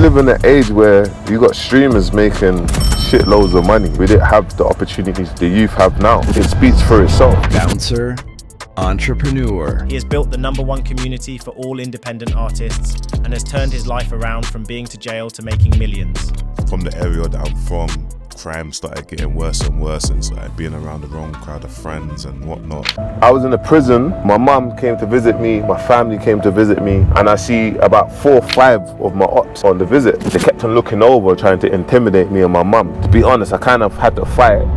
live in an age where you got streamers making shitloads of money. We didn't have the opportunities the youth have now. It speaks for itself. Bouncer, entrepreneur. He has built the #1 community for all independent artists and has turned his life around from being to jail to making millions. From the area that I'm from, crime started getting worse and worse, and started being around the wrong crowd of friends and whatnot. I was in a prison, my mum came to visit me, my family came to visit me, and I see about 4 or 5 of my ops on the visit. They kept on looking over, trying to intimidate me and my mum. To be honest, I kind of had to fight.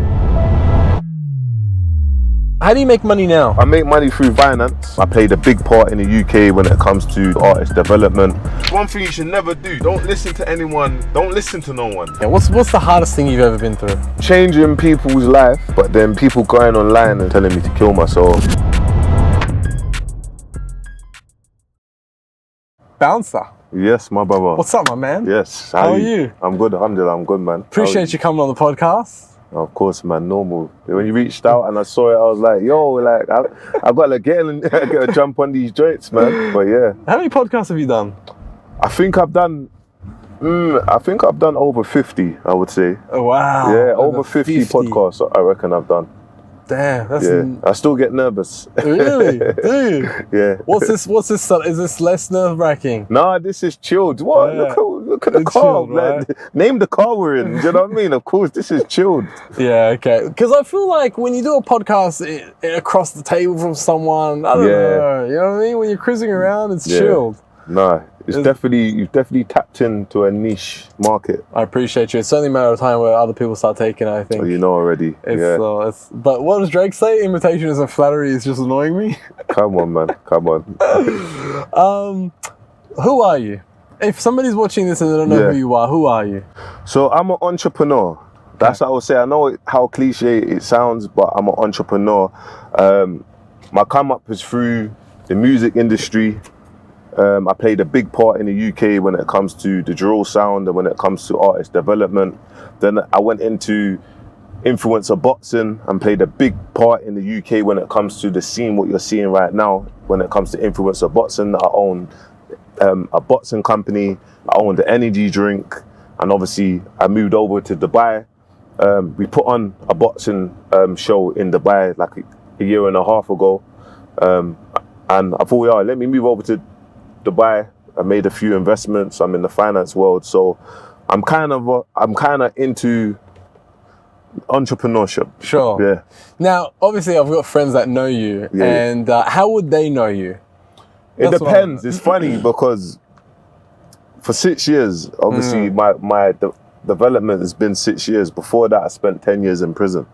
How do you make money now? I make money through finance. I played a big part in the UK when it comes to artist development. One thing you should never do, don't listen to anyone, don't listen to no one. Yeah, what's the hardest thing you've ever been through? Changing people's life, but then people going online and telling me to kill myself. Bouncer. Yes, my brother. What's up, my man? Yes. How are you? I'm good, alhamdulillah, I'm good, man. Appreciate you coming on the podcast. Of course, man, normal. When you reached out and I saw it, I was like, yo, like, I got to get a jump on these joints, man. But yeah. How many podcasts have you done? I think I've done over 50, I would say. Oh, wow. Yeah, over 50 podcasts, I reckon I've done. Damn, that's... Yeah, I still get nervous. Really? Do you? Yeah. What's this? Is this less nerve-wracking? Nah, this is chilled. What? Yeah. Look at the It's car. chilled, Like, right? name the car we're in. Do you know what I mean? Of course, this is chilled. Yeah, okay. Because I feel like when you do a podcast across the table from someone, I don't know. You know what I mean? When you're cruising around, it's chilled. Nah, you've definitely tapped into a niche market. I appreciate you. It's only a matter of time where other people start taking it, I think. Oh, you know already. But what does Drake say? Imitation isn't flattery, it's just annoying me. Come on, man. Come on. Who are you? If somebody's watching this and they don't know who you are, who are you? So I'm an entrepreneur. That's what I would say. I know how cliche it sounds, but I'm an entrepreneur. My come up is through the music industry. I played a big part in the UK when it comes to the drill sound and when it comes to artist development. Then I went into influencer boxing and played a big part in the UK when it comes to the scene, what you're seeing right now. When it comes to influencer boxing, I own a boxing company, I own the energy drink, and obviously I moved over to Dubai. We put on a boxing show in Dubai like a year and a half ago. And I thought, let me move over to Dubai. I made a few investments. I'm in the finance world, so I'm kind of into entrepreneurship. Sure. Yeah. Now, obviously, I've got friends that know you, and how would they know you? It depends. It's funny because for 6 years, obviously, my development has been 6 years. Before that, I spent 10 years in prison.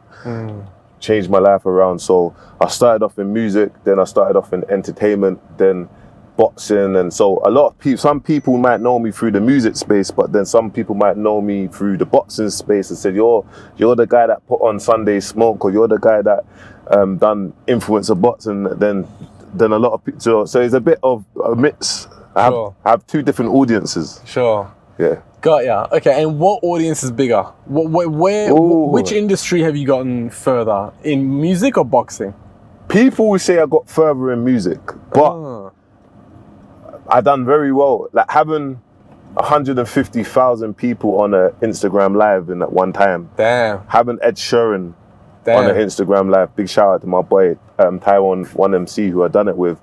Changed my life around. So I started off in music, then I started off in entertainment, then boxing, and so a lot of people, some people might know me through the music space, but then some people might know me through the boxing space and said, you're the guy that put on Sunday Smoke, or you're the guy that done influencer boxing. Then a lot of people, so it's a bit of a mix. I have 2 different audiences. Sure. Yeah. Got ya. Okay, and what audience is bigger? Which industry have you gotten further? In music or boxing? People will say I got further in music, but I done very well. Like having 150,000 people on an Instagram live at one time. Damn. Having Ed Sheeran on an Instagram live. Big shout out to my boy Taiwan 1MC who I done it with.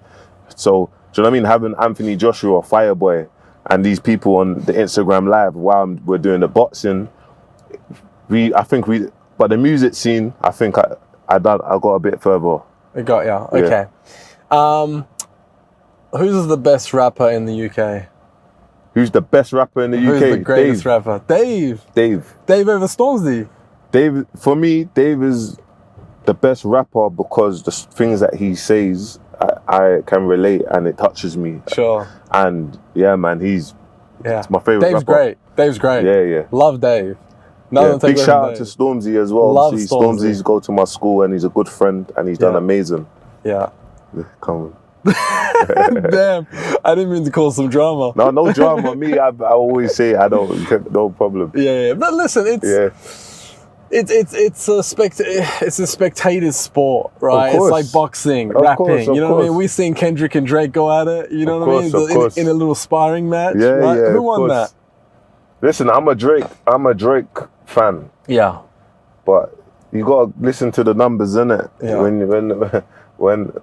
So, do you know what I mean? Having Anthony Joshua, Fireboy, and these people on the Instagram live while we're doing the boxing. But the music scene, I think I got a bit further. I got ya. Okay. Who's the best rapper in the UK? Who's the best rapper in the UK? Who's the greatest rapper? Dave. Dave over Stormzy. For me, Dave is the best rapper because the things that he says, I can relate and it touches me. Sure. And yeah, man, it's my favorite rapper. Dave's great. Yeah. Love Dave. Big shout out to Stormzy as well. Love Stormzy. Stormzy's go to my school and he's a good friend and he's done amazing. Yeah. Come on. Damn, I didn't mean to cause some drama. No drama. Me, I always say I don't, no problem. Yeah. But listen, it's a spectator's sport, right? It's like boxing, rapping. You know what I mean? We've seen Kendrick and Drake go at it. You know what I mean? In a little sparring match. Yeah, right? yeah. Who won that? Listen, I'm a Drake fan, Yeah. but you gotta listen to the numbers, innit? Yeah. When.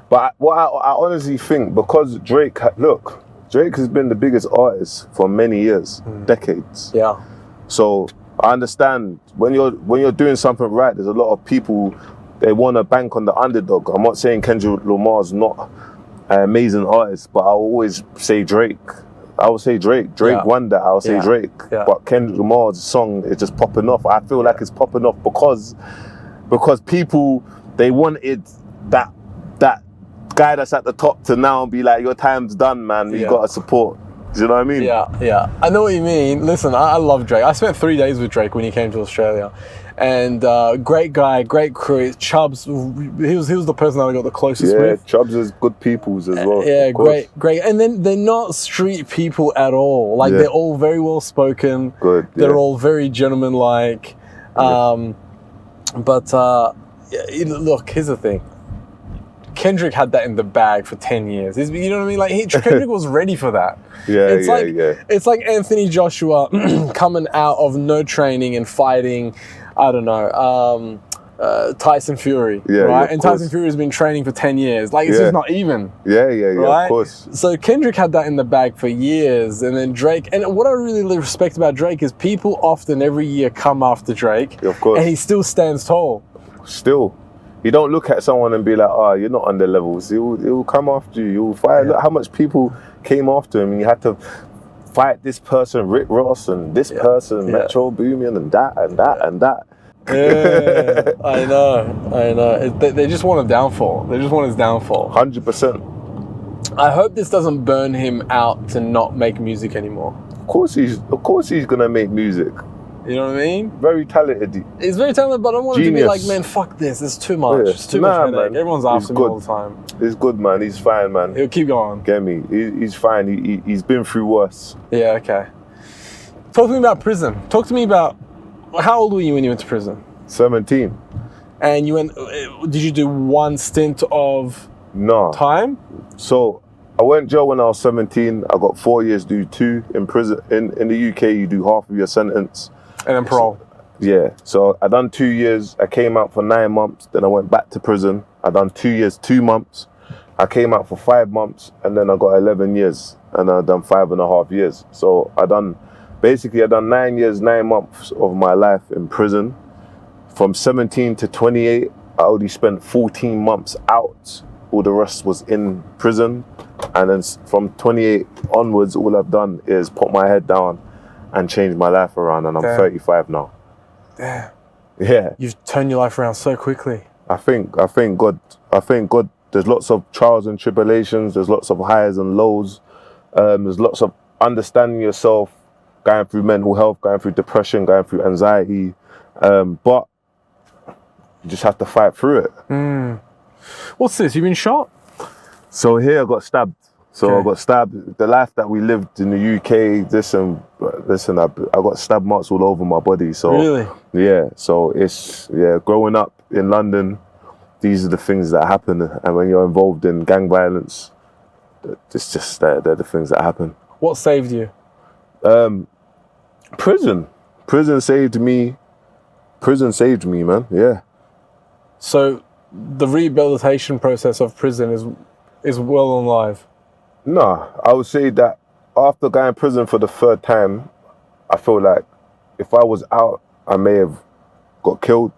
But what I honestly think, because Drake has been the biggest artist for many years, decades. Yeah. So I understand when you're doing something right, there's a lot of people, they want to bank on the underdog. I'm not saying Kendrick Lamar's not an amazing artist, but I'll always say Drake. I would say Drake. Drake won that. I'll say Drake. Yeah. But Kendrick Lamar's song is just popping off. I feel like it's popping off because people, they wanted that guy that's at the top to now be like, your time's done, man. You gotta support. Do you know what I mean? Yeah. I know what you mean. Listen, I love Drake. I spent 3 days with Drake when he came to Australia. And great guy, great crew. Chubbs, he was the person that I got the closest with. Yeah, Chubbs is good peoples as well. Yeah, great. And then they're not street people at all. Like, they're all very well spoken. Good. They're all very gentleman-like. But look, here's the thing. Kendrick had that in the bag for 10 years. You know what I mean? Like, Kendrick was ready for that. It's like Anthony Joshua coming out of no training and fighting, I don't know, Tyson Fury, right? And Tyson Fury has been training for 10 years. Like, it's just not even. Right? Of course. So Kendrick had that in the bag for years. And then Drake, and what I really respect about Drake is people often every year come after Drake. Of course. And he still stands tall. Still. You don't look at someone and be like, oh, you're not on their levels. He'll come after you. He'll fight. Look how much people came after him, and you had to fight this person, Rick Ross, and this person, Metro Boomin, and that, and that, and that. Yeah, I know. They just want a downfall. They just want his downfall. 100%. I hope this doesn't burn him out to not make music anymore. Of course he's gonna make music. You know what I mean? Very talented. He's very talented, but I don't want him to be like, man, fuck this. It's too much. It's too much headache. Man. Everyone's after me all the time. He's good, man. He's fine, man. He'll keep going. Get me? He's fine. He's been through worse. Yeah, okay. Talk to me about prison. Talk to me about, how old were you when you went to prison? 17. And you went, did you do one stint of time? So I went to jail when I was 17. I got 4 years, do 2 in prison. In the UK, you do half of your sentence. And then parole. So I done 2 years. I came out for 9 months. Then I went back to prison. I done 2 years, 2 months. I came out for 5 months, and then I got 11 years, and I done 5.5 years. So I done 9 years, 9 months of my life in prison. From 17 to 28, I only spent 14 months out. All the rest was in prison. And then from 28 onwards, all I've done is put my head down and change my life around, and I'm 35 now. Damn. Yeah. You've turned your life around so quickly. I think God, there's lots of trials and tribulations, there's lots of highs and lows, there's lots of understanding yourself, going through mental health, going through depression, going through anxiety, but you just have to fight through it. What's this? You've been shot? So here I got stabbed. I got stabbed. The life that we lived in the UK, I got stab marks all over my body. So really? Yeah. So it's growing up in London, these are the things that happen. And when you're involved in gang violence, it's just they're the things that happen. What saved you? Prison. Prison saved me. Prison saved me, man. Yeah. So the rehabilitation process of prison is well and live. No, I would say that after going to prison for the 3rd time, I feel like if I was out, I may have got killed,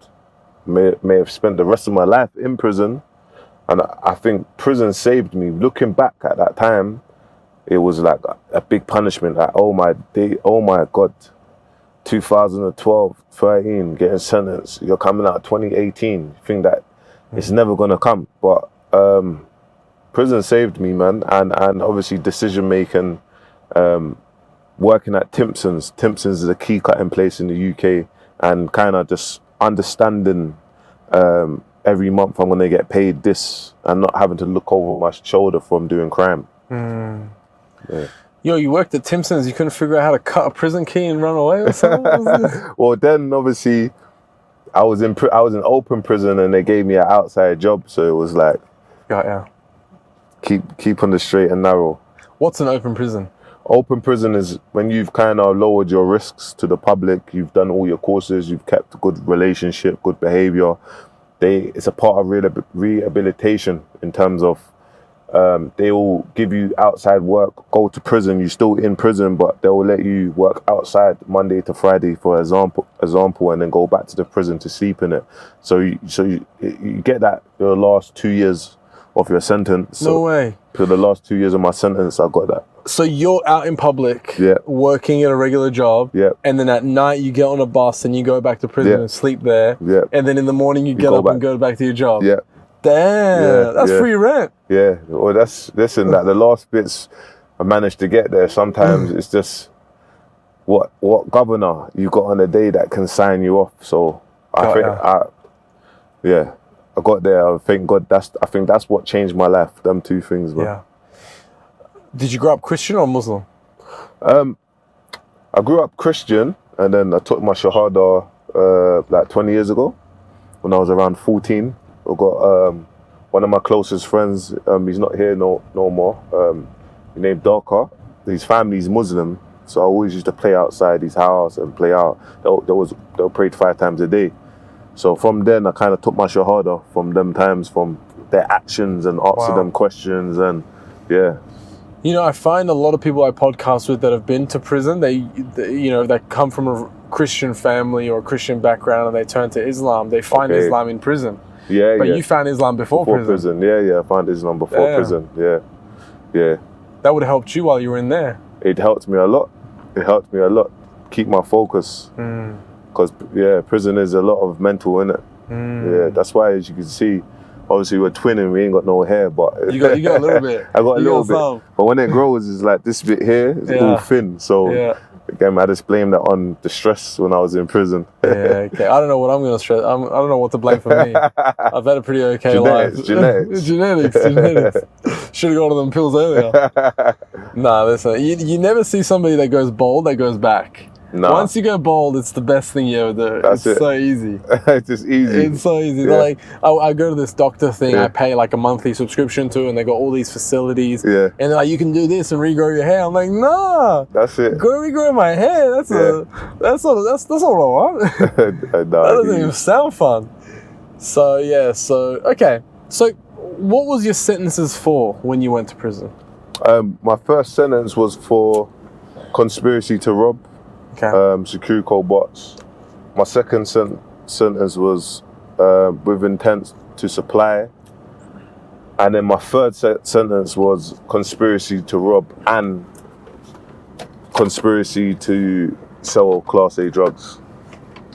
may have spent the rest of my life in prison. And I think prison saved me. Looking back at that time, it was like a big punishment. Like, oh my God, 2012, 13, getting sentenced. You're coming out 2018. You think that it's never gonna come. But prison saved me, man. And obviously decision making, working at Timpson's. Timpson's is a key cutting place in the UK, and kind of just understanding every month I'm gonna get paid this and not having to look over my shoulder from doing crime. Yeah. Yo, you worked at Timpson's, you couldn't figure out how to cut a prison key and run away or something? Well, then obviously I was in open prison and they gave me an outside job, so it was like keep on the straight and narrow. What's an open prison? Open prison is when you've kind of lowered your risks to the public, you've done all your courses, you've kept a good relationship, good behavior. It's a part of rehabilitation in terms of they will give you outside work, go to prison, you're still in prison, but they will let you work outside Monday to Friday, for example, and then go back to the prison to sleep in it. So you get that the last 2 years of your sentence. No way. For the last 2 years of my sentence, I got that. So you're out in public, Yeah. working at a regular job, Yeah. and then at night you get on a bus and you go back to prison Yeah. and sleep there, Yeah. and then in the morning you get go up back. and go back to your job. Yeah. Damn, Yeah, that's yeah. free rent. Yeah, well, listen, that the last bits I managed to get there. Sometimes it's just what governor you got on a day that can sign you off. So I got there. Thank God. I think that's what changed my life. Them two things, man. Yeah. Did you grow up Christian or Muslim? I grew up Christian, and then I took my Shahada like 20 years ago when I was around 14. I got one of my closest friends. He's not here no more. He's named Darka. His family's Muslim, so I always used to play outside his house and play out. They prayed 5 times a day. So from then, I kind of took my Shahada from them times, from their actions and answer them questions, and yeah. You know, I find a lot of people I podcast with that have been to prison, they come from a Christian family or a Christian background and they turn to Islam. They find Islam in prison. Yeah, but you found Islam before prison. Yeah, I found Islam before prison. Yeah. That would have helped you while you were in there. It helped me a lot. Keep my focus. Because prison is a lot of mental, innit? Yeah, that's why, as you can see, obviously we're twinning. We ain't got no hair, but you got a little bit. I got a little bit. But when it grows, it's like this bit here. It's all thin. So. Again, I just blame that on the stress when I was in prison. Yeah, okay. I don't know what I'm going to stress. I don't know what to blame for me. I've had a pretty okay life. Genetics. Genetics. Should have gone to them pills earlier. Nah, listen. You never see somebody that goes bald that goes back. Nah. Once you go bald, it's the best thing you ever do. It's so easy. It's just easy. It's so easy. Yeah. Like, I go to this doctor thing, I pay like a monthly subscription to, and they got all these facilities. Yeah. And they're like, you can do this and regrow your hair. I'm like, nah. That's it. Go regrow my hair. That's not what I want. That doesn't even sound fun. So okay. So what was your sentences for when you went to prison? My first sentence was for conspiracy to rob. Okay. Security code bots. My second sentence was with intent to supply, and then my third sentence was conspiracy to rob and conspiracy to sell Class A drugs.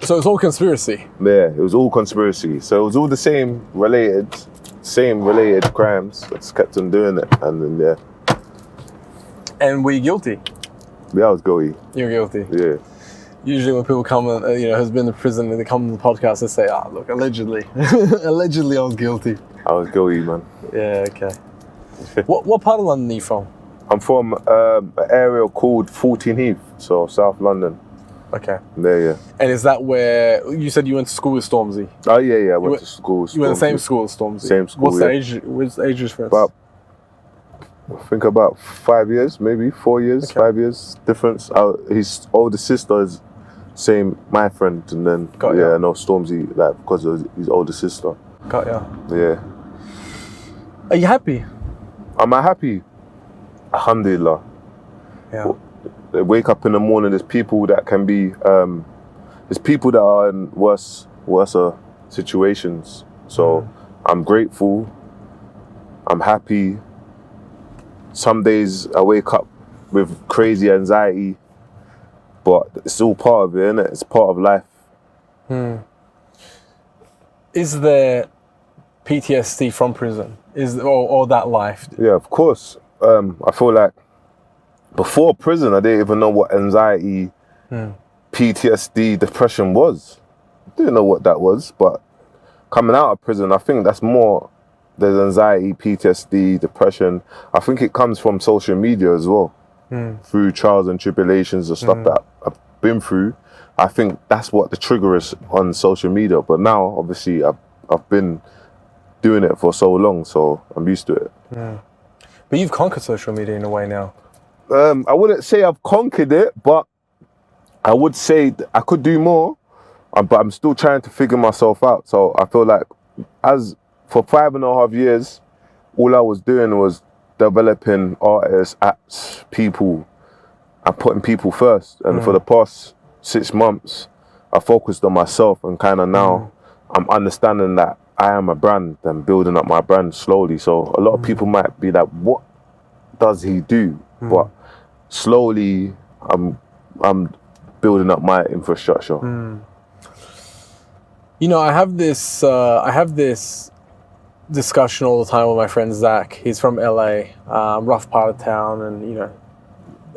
So it's all conspiracy. Yeah, it was all conspiracy. So it was all the same related crimes. I just kept on doing it, and then And were you guilty? Yeah, I was guilty. You're guilty. Yeah. Usually when people come and, has been to prison and they come to the podcast and say, look, allegedly. Allegedly I was guilty. I was guilty, man. Yeah, okay. What part of London are you from? I'm from an area called 14 Heath, so South London. Okay. There, yeah. And is that where, you said you went to school with Stormzy? Oh, yeah, I went to school with Stormzy. You went to the same school as Stormzy? Same school, What's the age difference? I think about 5 years, maybe 4 years, 5 years difference. His older sister is my friend, and then I know Stormzy because of his older sister. Got ya. Yeah. Are you happy? Am I happy? Alhamdulillah. Yeah. They wake up in the morning. There's people that can be. There's people that are in worse situations. So I'm grateful. I'm happy. Some days I wake up with crazy anxiety, but it's all part of it, isn't it? It's part of life. Is there PTSD from prison? Or that life? Yeah, of course. I feel like before prison, I didn't even know what anxiety, PTSD, depression was. I didn't know what that was, but coming out of prison, I think that's more. There's anxiety, PTSD, depression. I think it comes from social media as well. Through trials and tribulations, the stuff that I've been through. I think that's what the trigger is on social media. But now, obviously, I've been doing it for so long, so I'm used to it. But you've conquered social media in a way now. I wouldn't say I've conquered it, but I would say I could do more, but I'm still trying to figure myself out. So I feel like for 5.5 years, all I was doing was developing artists, apps, people, and putting people first. And for the past 6 months, I focused on myself, and kind of now I'm understanding that I am a brand and building up my brand slowly. So a lot of people might be like, what does he do? But slowly I'm building up my infrastructure. You know, I have this discussion all the time with my friend Zach. He's from LA, rough part of town, and you know,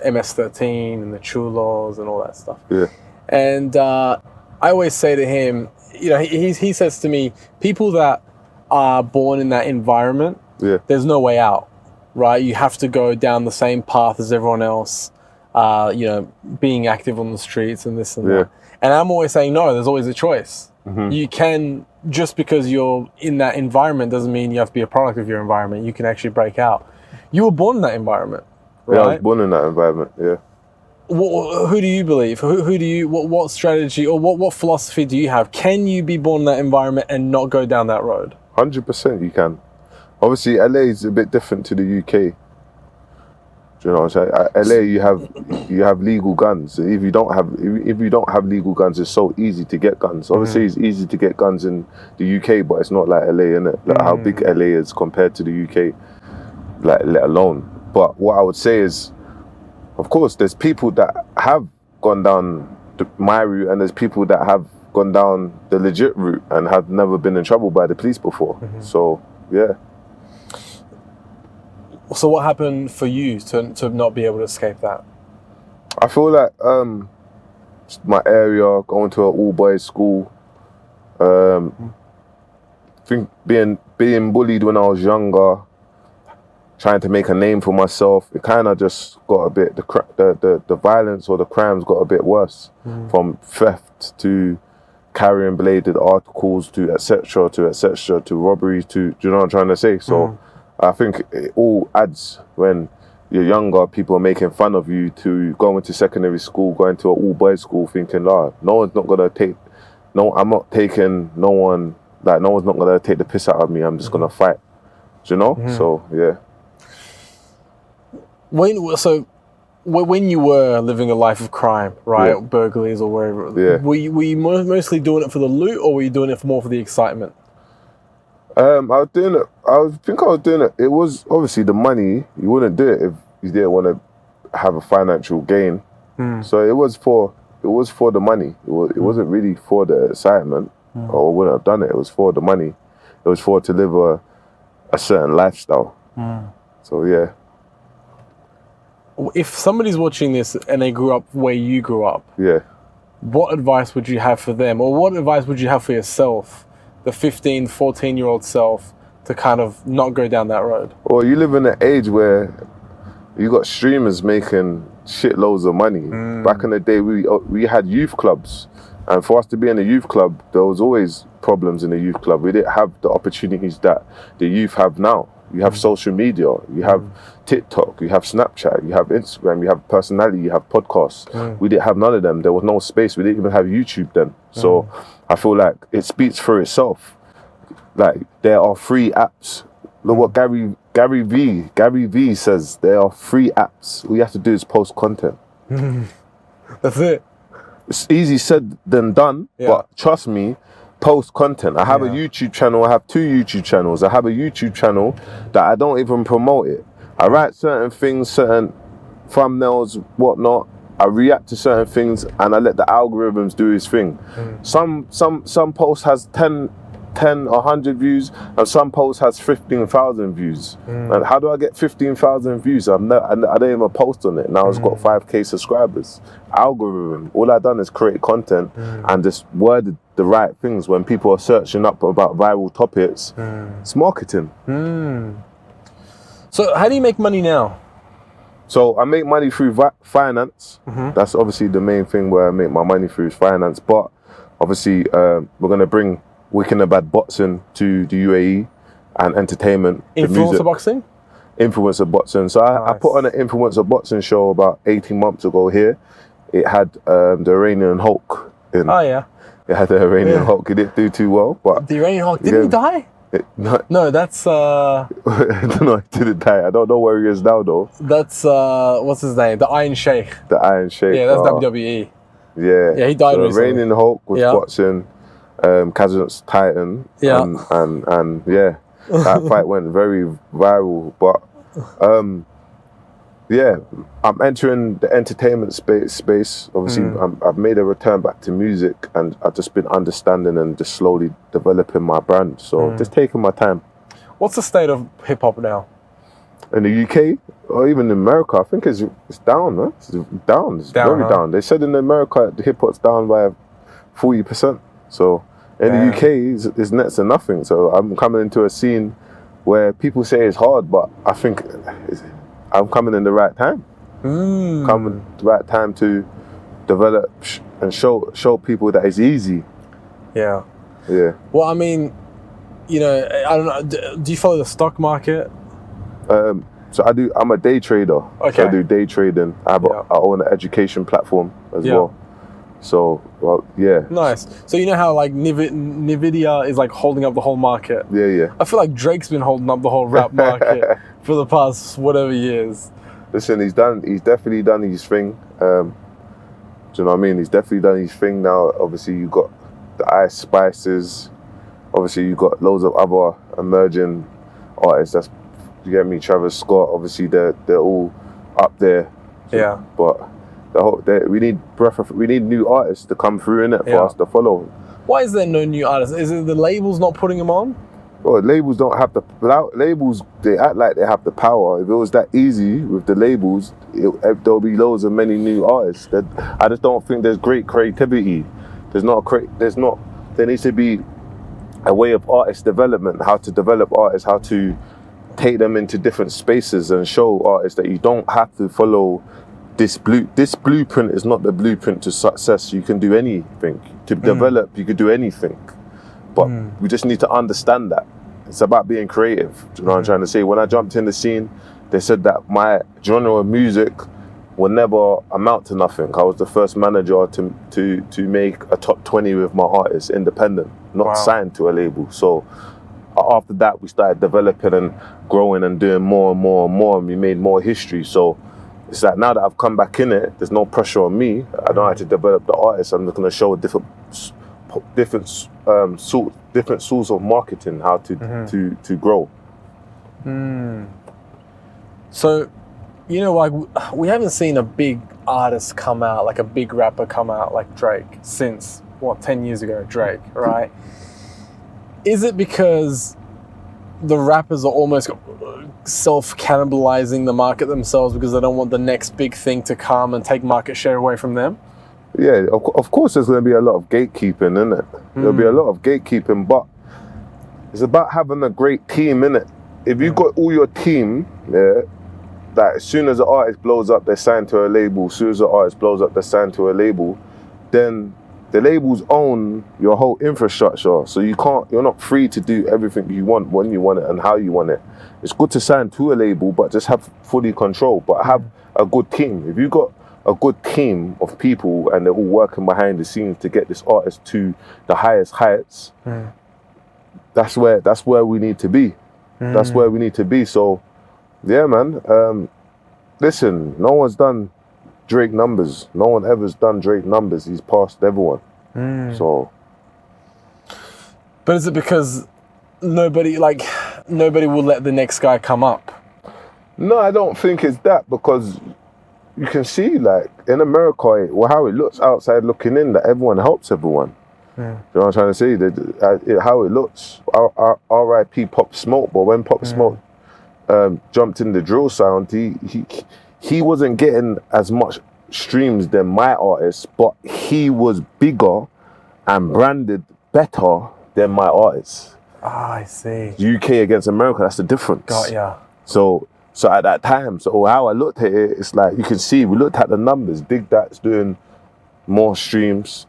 MS-13 and the Chulos and all that stuff. Yeah. And I always say to him, you know, he says to me, people that are born in that environment, there's no way out, right? You have to go down the same path as everyone else, you know, being active on the streets and this and that. And I'm always saying, no, there's always a choice. You can, just because you're in that environment doesn't mean you have to be a product of your environment. You can actually break out. You were born in that environment, right? Yeah, I was born in that environment, yeah. Who do you believe? Who do you, what strategy or what philosophy do you have? Can you be born in that environment and not go down that road? 100% you can. Obviously, LA is a bit different to the UK. Do you know what I'm saying? LA, you have legal guns. If you don't have legal guns, it's so easy to get guns. Obviously, it's easy to get guns in the UK, but it's not like LA, innit? Like how big LA is compared to the UK, like let alone. But what I would say is, of course, there's people that have gone down my route, and there's people that have gone down the legit route and have never been in trouble by the police before. So, yeah. So what happened for you to not be able to escape that? I feel like my area, going to an all-boys school, think being bullied when I was younger, trying to make a name for myself, it kind of just got a bit, the violence or the crimes got a bit worse, from theft to carrying bladed articles to etc. to robberies to, do you know what I'm trying to say? So I think it all adds when you're younger, people are making fun of you, to go into secondary school, going to an all-boys school thinking, no one's not going to take, I'm not taking no one, like no one's not going to take the piss out of me, I'm just going to fight, do you know? So, yeah. When you were living a life of crime, right, burglaries or wherever, were you mostly doing it for the loot, or were you doing it more for the excitement? I was doing it. It was obviously the money. You wouldn't do it if you didn't want to have a financial gain. So it was for the money. It wasn't really for the excitement, or I wouldn't have done it. It was for the money. It was for to live a certain lifestyle. So yeah. If somebody's watching this and they grew up where you grew up, what advice would you have for them, or what advice would you have for yourself, the 15, 14-year-old self, to kind of not go down that road? Well, you live in an age where you got streamers making shitloads of money. Back in the day, we had youth clubs, and for us to be in a youth club, there was always problems in the youth club. We didn't have the opportunities that the youth have now. You have social media, you have TikTok, you have Snapchat, you have Instagram, you have personality, you have podcasts. We didn't have none of them. There was no space. We didn't even have YouTube then. So I feel like it speaks for itself. Like, there are free apps. Look what Gary V says. There are free apps. All you have to do is post content. That's it. It's easy said than done, but trust me, post content. I have a YouTube channel. I have 2 YouTube channels. I have a YouTube channel that I don't even promote it. I write certain things, certain thumbnails, whatnot. I react to certain things, and I let the algorithms do its thing. Some post has 10 or 100 views, and some post has 15,000 views. And how do I get 15,000 views? I don't even post on it. Now it's got 5k subscribers. Algorithm. All I've done is create content and just worded the right things. When people are searching up about viral topics, it's marketing. So how do you make money now? So I make money through finance. That's obviously the main thing where I make my money through is finance. But obviously we're going to bring WickednBad Boxing to the UAE and entertainment. Influencer boxing? influencer boxing. So I put on an influencer boxing show about 18 months ago here. It had the Iranian Hulk in. Oh yeah. It had the Iranian Hulk. It didn't do too well, but the Iranian Hulk, didn't he die? No, that's I don't know, he didn't die. I don't know where he is now though. That's what's his name? The Iron Sheikh. The Iron Sheikh. Yeah, that's WWE. Yeah, he died so recently. Iranian Hulk was boxing Kazakh's Titan. Yeah. And yeah, that fight went very viral. But yeah, I'm entering the entertainment space. Obviously, I've made a return back to music, and I've just been understanding and just slowly developing my brand. So just taking my time. What's the state of hip hop now? In the UK or even in America, I think it's down, man. It's down. It's very down. They said in America the hip hop's down by 40%. So in the UK, it's next to nothing. So I'm coming into a scene where people say it's hard, but I think I'm coming in the right time. Coming the right time to develop and show people that it's easy. Yeah. Yeah. Well, I mean, you know, I don't know. Do you follow the stock market? So I do. I'm a day trader. Okay. So I do day trading. I own an education platform as well. So, well, yeah. Nice. So you know how like Nvidia is like holding up the whole market? Yeah. I feel like Drake's been holding up the whole rap market for the past whatever years. Listen, he's definitely done his thing. Do you know what I mean? He's definitely done his thing now. Obviously, you got the Ice Spices. Obviously, you got loads of other emerging artists. You get me? Travis Scott. Obviously, they're all up there. Yeah. But we need new artists to come through in it for us to follow. Why is there no new artists? Is it the labels not putting them on? Well, labels don't have labels. They act like they have the power. If it was that easy with the labels, there'll be loads of many new artists. I just don't think there's great creativity. There needs to be a way of artist development, how to develop artists, how to take them into different spaces and show artists that you don't have to follow this blueprint is not the blueprint to success. You can do anything. To develop, you could do anything. But we just need to understand that. It's about being creative. Do you know what I'm trying to say? When I jumped in the scene, they said that my genre of music will never amount to nothing. I was the first manager to make a top 20 with my artists, independent, not signed to a label. So after that, we started developing and growing and doing more and more and more, and we made more history. So it's like now that I've come back in it, there's no pressure on me. I don't have to develop the artists. I'm just going to show different sorts of marketing, how to grow. So, you know, like we haven't seen a big artist come out, like a big rapper come out like Drake since 10 years ago, Drake, right? Is it because the rappers are almost self-cannibalizing the market themselves because they don't want the next big thing to come and take market share away from them? Yeah, of course there's going to be a lot of gatekeeping, isn't it? There'll be a lot of gatekeeping, but it's about having a great team, innit? If you got all your team, that as soon as the artist blows up, they're signed to a label. As soon as the artist blows up, they're signed to a label. Then the labels own your whole infrastructure, so you're not free to do everything you want when you want it and how you want it. It's good to sign to a label, but just have fully control. But have a good team. If you got a good team of people and they're all working behind the scenes to get this artist to the highest heights, that's where we need to be. That's where we need to be. So, yeah, man. Listen, no one's done Drake numbers. No one ever's done Drake numbers. He's passed everyone. So, but is it because nobody will let the next guy come up? No, I don't think it's that, because you can see, like, in America, how it looks outside looking in, that everyone helps everyone. You know what I'm trying to say? How it looks. R.I.P. Pop Smoke, but when Pop Smoke jumped in the drill sound, he wasn't getting as much streams than my artists, but he was bigger and branded better than my artists. I see. UK against America, that's the difference. Got ya. So at that time, so how I looked at it, it's like, you can see, we looked at the numbers. Big Dat's doing more streams.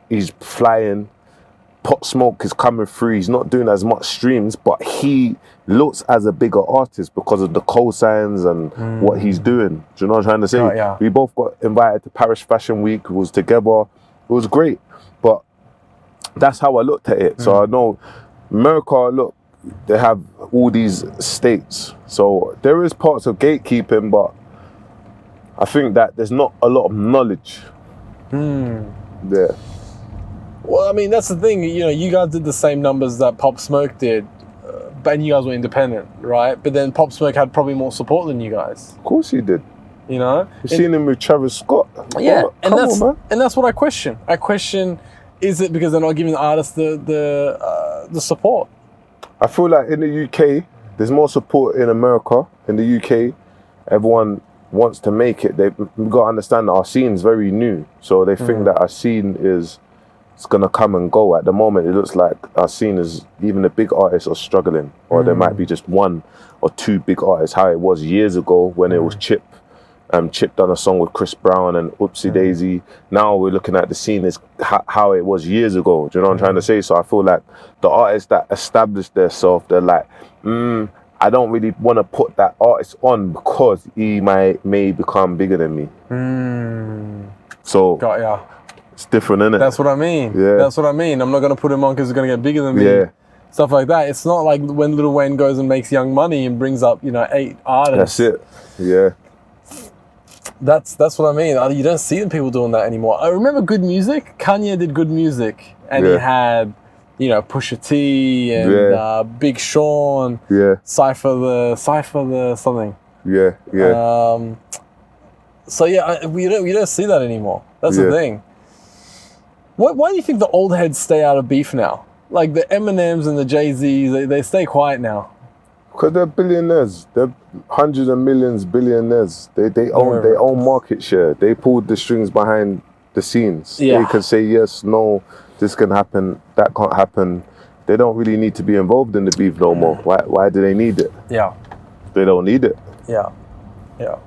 He's flying. Pop Smoke is coming through. He's not doing as much streams, but he looks as a bigger artist because of the cosigns and what he's doing. Do you know what I'm trying to say? Yeah. We both got invited to Paris Fashion Week. We was together. It was great. But that's how I looked at it. So I know America, look, they have all these states. So there is parts of gatekeeping, but I think that there's not a lot of knowledge there. Well, I mean, that's the thing. You know, you guys did the same numbers that Pop Smoke did, and you guys were independent, right? But then Pop Smoke had probably more support than you guys. Of course he did. You know? You've seen him with Travis Scott. Yeah, Come on, man. And that's what I question. I question, is it because they're not giving the artists the support? I feel like in the UK, there's more support in America. In the UK, everyone wants to make it. We've got to understand that our scene is very new. So they think that our scene it's going to come and go. At the moment, it looks like our scene is, even the big artists are struggling. Or there might be just one or two big artists, how it was years ago when it was Chip. Chip done a song with Chris Brown and Oopsie Daisy. Now we're looking at the scene as how it was years ago. Do you know what I'm trying to say? So I feel like the artists that established themselves, they're like, I don't really want to put that artist on because he may become bigger than me. So Got ya. it's different, innit? That's what I mean. Yeah. That's what I mean. I'm not going to put him on because he's going to get bigger than me. Yeah. Stuff like that. It's not like when Lil Wayne goes and makes Young Money and brings up, 8 artists. That's it. Yeah. That's what I mean. You don't see people doing that anymore. I remember Good Music. Kanye did Good Music, and he had, Pusha T and Big Sean. Yeah. Cypher the something. Yeah. Yeah. So yeah, we don't see that anymore. That's the thing. Why do you think the old heads stay out of beef now? Like the Eminems and the Jay-Z's, they stay quiet now. Because they're billionaires. They're hundreds of millions billionaires. They own market share. They pulled the strings behind the scenes. Yeah. They can say yes, no, this can happen, that can't happen. They don't really need to be involved in the beef no more. Why do they need it? Yeah. They don't need it. Yeah. Yeah.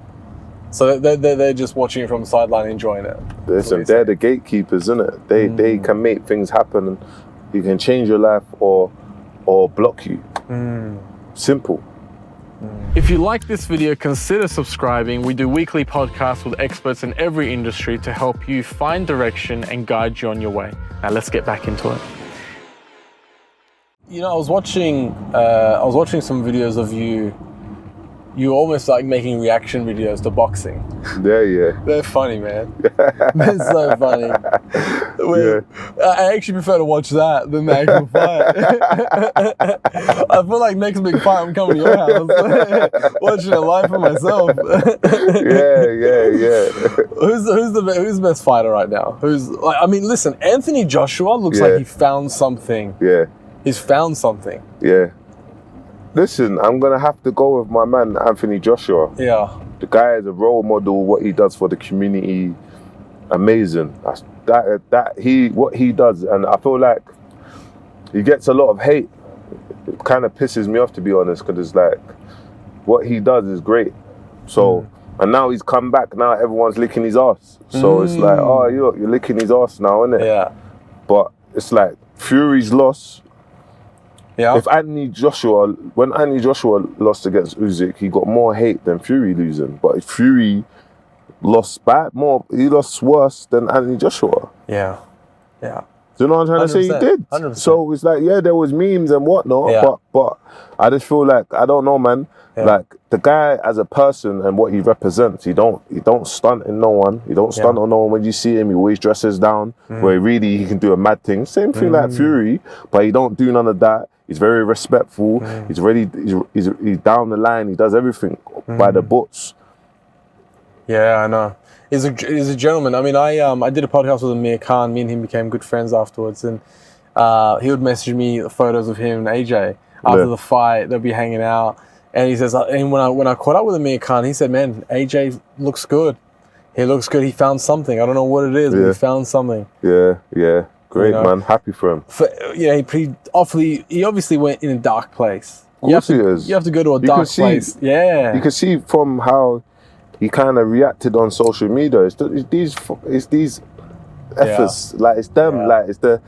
So they're just watching it from the sideline, enjoying it. Listen, they're the gatekeepers, isn't it? They can make things happen. You can change your life or block you. Simple. If you like this video, consider subscribing. We do weekly podcasts with experts in every industry to help you find direction and guide you on your way. Now let's get back into it. I was watching some videos of you. You almost like making reaction videos to boxing. Yeah. They're funny, man. They're so funny. I actually prefer to watch that than the actual fight. I feel like next big fight, I'm coming to your house, watching it live for myself. Yeah. Who's the best fighter right now? Listen, Anthony Joshua looks like he found something. Yeah. He's found something. Yeah. Listen, I'm going to have to go with my man, Anthony Joshua. Yeah. The guy is a role model, what he does for the community, amazing. What he does, and I feel like he gets a lot of hate. It kind of pisses me off, to be honest, because it's like, what he does is great. So, and now he's come back, now everyone's licking his ass. So it's like, oh, you're licking his ass now, innit? Yeah. But it's like, Fury's loss. Yeah. When Anthony Joshua lost against Usyk, he got more hate than Fury losing. But if Fury lost he lost worse than Anthony Joshua. Yeah. Do you know what I'm trying to say? He did. 100%. So it's like, there was memes and whatnot, but I just feel like, I don't know, man. Yeah. Like the guy as a person and what he represents, he don't stunt in no one. He don't stunt on no one. When you see him, he always dresses down. Where he can do a mad thing. Same thing like Fury, but he don't do none of that. He's very respectful. He's ready. He's down the line. He does everything by the books. Yeah, I know. He's a gentleman. I mean, I did a podcast with Amir Khan. Me and him became good friends afterwards, and he would message me photos of him and AJ after the fight. They'll be hanging out, and he says, and when I caught up with Amir Khan, he said, "Man, AJ looks good. He looks good. He found something. I don't know what it is, but he found something." Yeah. Great, man. Happy for him. He obviously went in a dark place. Of course he is. You have to go to a dark place. Yeah. You can see from how he kind of reacted on social media. It's these effers. Like it's them. Like it's the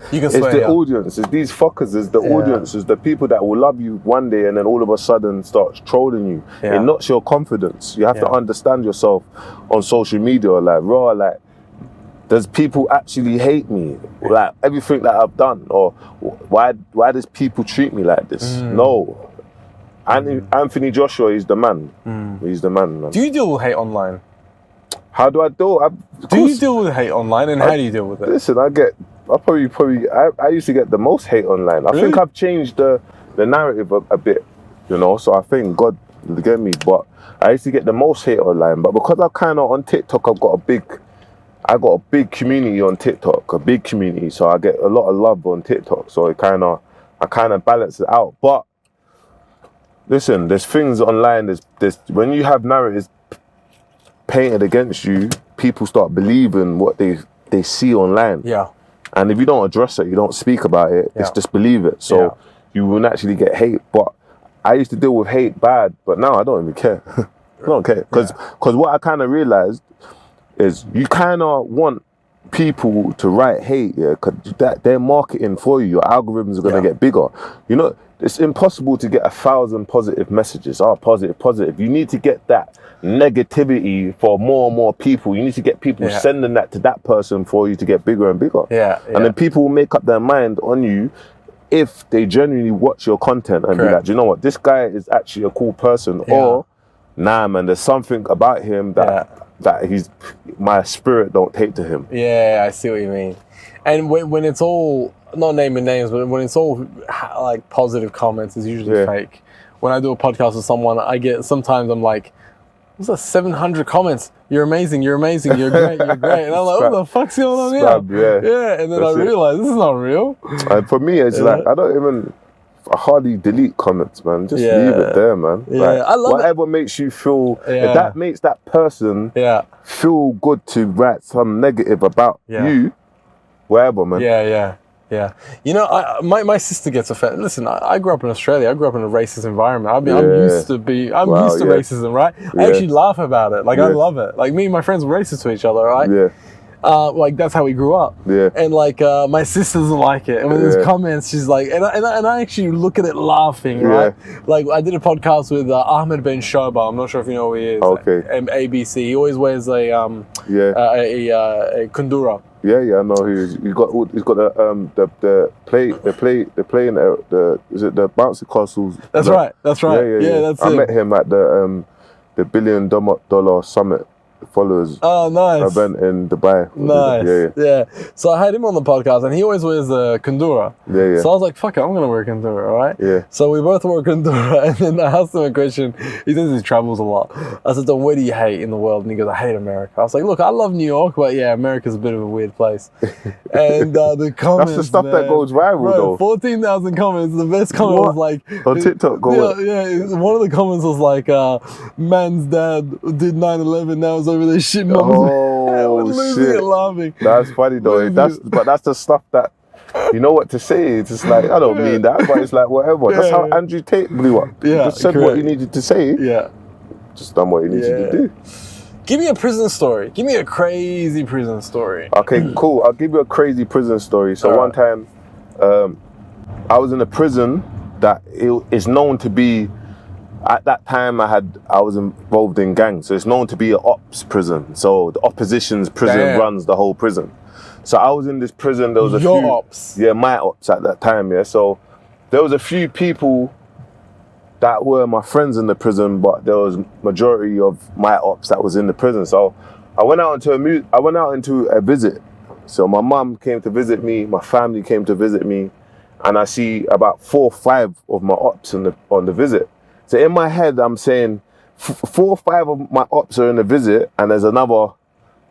audience. It's these fuckers. It's the audience. It's the people that will love you one day and then all of a sudden start trolling you. It knocks your confidence. You have to understand yourself on social media. Like raw. Like does people actually hate me? Like everything that I've done, or why does people treat me like this? No. Anthony Joshua is the man. He's the man. Do you deal with hate online? How do I deal? Do you deal with hate online, and how do you deal with it? Listen, I used to get the most hate online. I think I've changed the narrative a bit, you know. So I think God get me, but I used to get the most hate online. But because I'm kind of on TikTok, I got a big community on TikTok, a big community. So I get a lot of love on TikTok. So I kind of balance it out. But listen, there's things online. There's when you have narratives painted against you, people start believing what they see online. Yeah. And if you don't address it, you don't speak about it, it's just believe it. So you will naturally get hate. But I used to deal with hate bad, but now I don't even care. I don't care. Because what I kind of realized is you kind of want people to write hate, because they're marketing for you. Your algorithms are going to get bigger. You know, it's impossible to get 1,000 positive messages. Positive. You need to get that negativity for more and more people. You need to get people sending that to that person for you to get bigger and bigger. And then people will make up their mind on you if they genuinely watch your content and be like, do you know what, this guy is actually a cool person, or nah man, there's something about him that he's, my spirit don't take to him. I see what you mean. And when it's all, not naming names, but when it's all like positive comments, it's usually fake. When I do a podcast with someone, sometimes I'm like, what's that, 700 comments? You're amazing, you're great, you're great. And I'm like, what the fuck's going on here? And then I realize this is not real. And for me, it's like, I hardly delete comments, man. Just leave it there, man. Like, I love whatever makes you feel, if that makes that person feel good to write some negative about you, whatever, man. You know, my sister gets offended. Listen, I grew up in Australia. I grew up in a racist environment. I'm used to racism, right? I actually laugh about it. Like, I love it. Like, me and my friends were racist to each other, right? Like, that's how we grew up. And like, my sister doesn't like it. And when there's comments, she's like, and I actually look at it laughing, right? Like, I did a podcast with Ahmed Ben Shoba. I'm not sure if you know who he is. ABC. He always wears a kundura. I know who he is. He's got the is it the bouncy castles? That's right. That's I met him at the $1 billion summit followers event in Dubai. So I had him on the podcast, and he always wears a kundura. So I was like, fuck it, I'm gonna wear a kundura, right? So we both wore a kundura, and then I asked him a question. He says he travels a lot. I said, where do you hate in the world? And he goes, I hate America. I was like, look, I love New York, but America's a bit of a weird place. And the comments, that's the stuff that goes viral, though. 14,000 comments. The best comment was like on TikTok. One of the comments was like, man's dad did 9/11, now it's over there shit. Shit! Laughing. That's funny though. That's the stuff that you know what to say. It's just like, I don't mean that, but it's like whatever. That's how Andrew Tate blew up. He just said what he needed to say. Just done what he needed to do. Give me a prison story. Give me a crazy prison story. Okay, cool. I'll give you a crazy prison story. So one time, I was in a prison that is known to be. At that time, I was involved in gangs, so it's known to be an ops prison. So the opposition's prison runs the whole prison. So I was in this prison. There was ops. My ops at that time. So there was a few people that were my friends in the prison, but there was majority of my ops that was in the prison. So I went out into a visit. So my mum came to visit me, my family came to visit me, and I see about 4 or 5 of my ops on the visit. So in my head, I'm saying 4 or 5 of my ops are in the visit, and there's another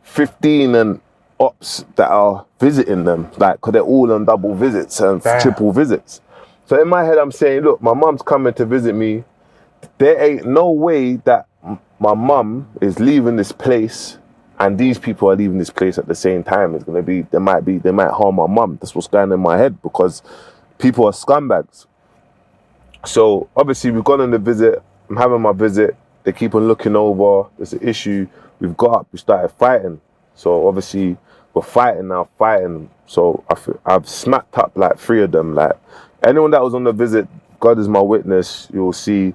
15 and ops that are visiting them, like, because they're all on double visits and triple visits. So in my head, I'm saying, look, my mum's coming to visit me. There ain't no way that my mum is leaving this place and these people are leaving this place at the same time. It's gonna be, they might harm my mum. That's what's going in my head, because people are scumbags. So obviously we've gone on the visit. I'm having my visit. They keep on looking over. There's an issue. We've got up. We started fighting. So obviously were fighting now, fighting. So I've smacked up like 3 of them. Like anyone that was on the visit, God is my witness, you'll see.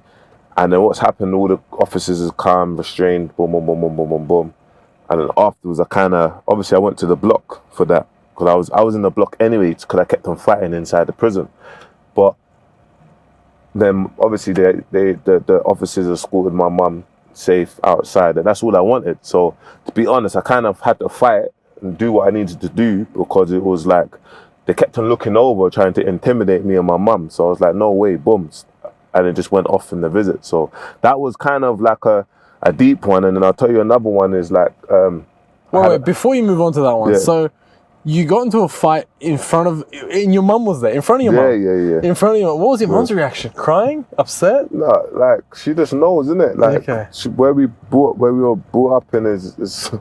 And then what's happened, all the officers is calm, restrained, boom, boom, boom, boom, boom, boom, boom. And then afterwards, obviously I went to the block for that. Because I was in the block anyway, because I kept on fighting inside the prison. But then obviously the officers escorted my mum safe outside, and that's all I wanted. So to be honest, I kind of had to fight and do what I needed to do, because it was like they kept on looking over, trying to intimidate me and my mum. So I was like, no way, boom. And it just went off in the visit. So that was kind of like a deep one. And then I'll tell you another one is like... wait, before you move on to that one, yeah. So you got into a fight and your mum was there, in front of your mum? Yeah. In front of your mum. What was your mum's reaction? Crying? Upset? No, like, she just knows, isn't it? Like, where we were brought up in is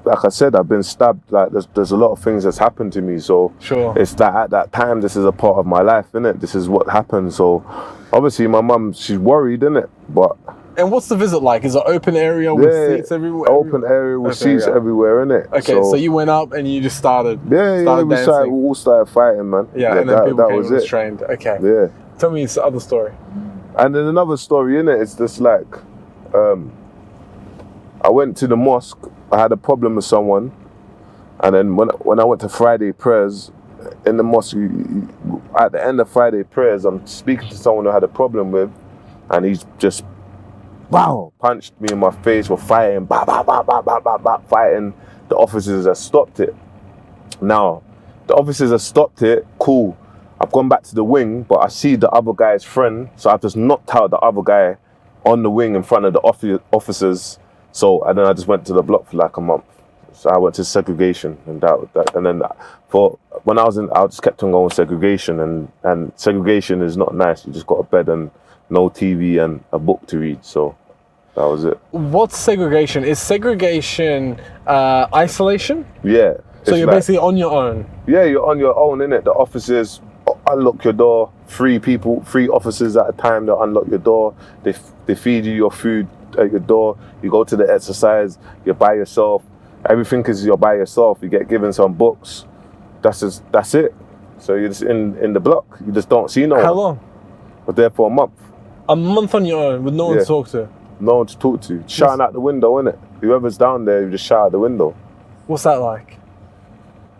like I said, I've been stabbed. Like, there's a lot of things that's happened to me. So sure. It's that at that time, this is a part of my life, innit? This is what happened. So obviously my mum, she's worried, innit? But... And what's the visit like? Is it an open area with seats everywhere? Open area with seats everywhere, innit? Okay, so you went up and you just started. We all started fighting, man. Yeah, and then people that came was restrained. Okay. Yeah. Tell me this other story. And then another story, innit? It's just like, I went to the mosque. I had a problem with someone, and then when I went to Friday prayers in the mosque, at the end of Friday prayers, I'm speaking to someone who I had a problem with, and he's just punched me in my face. We're fighting, fighting. The officers have stopped it. Now, the officers have stopped it. Cool. I've gone back to the wing, but I see the other guy's friend, so I've just knocked out the other guy on the wing in front of the officers. So, and then I just went to the block for like a month. So I went to segregation, and and then for when I just kept on going segregation, and segregation is not nice. You just got a bed and no TV and a book to read. So that was it. What's segregation? Is segregation isolation? Yeah. So you're basically on your own? Yeah, you're on your own, innit? The officers unlock your door. 3 officers at a time, they'll unlock your door. They feed you your food at your door. You go to the exercise, you're by yourself. Everything is you're by yourself. You get given some books. That's it. So you're just in the block. You just don't see no one. How long? We're there for a month. A month on your own with no one to talk to? No one to talk to. Shouting out the window, innit? Whoever's down there, you just shout out the window. What's that like?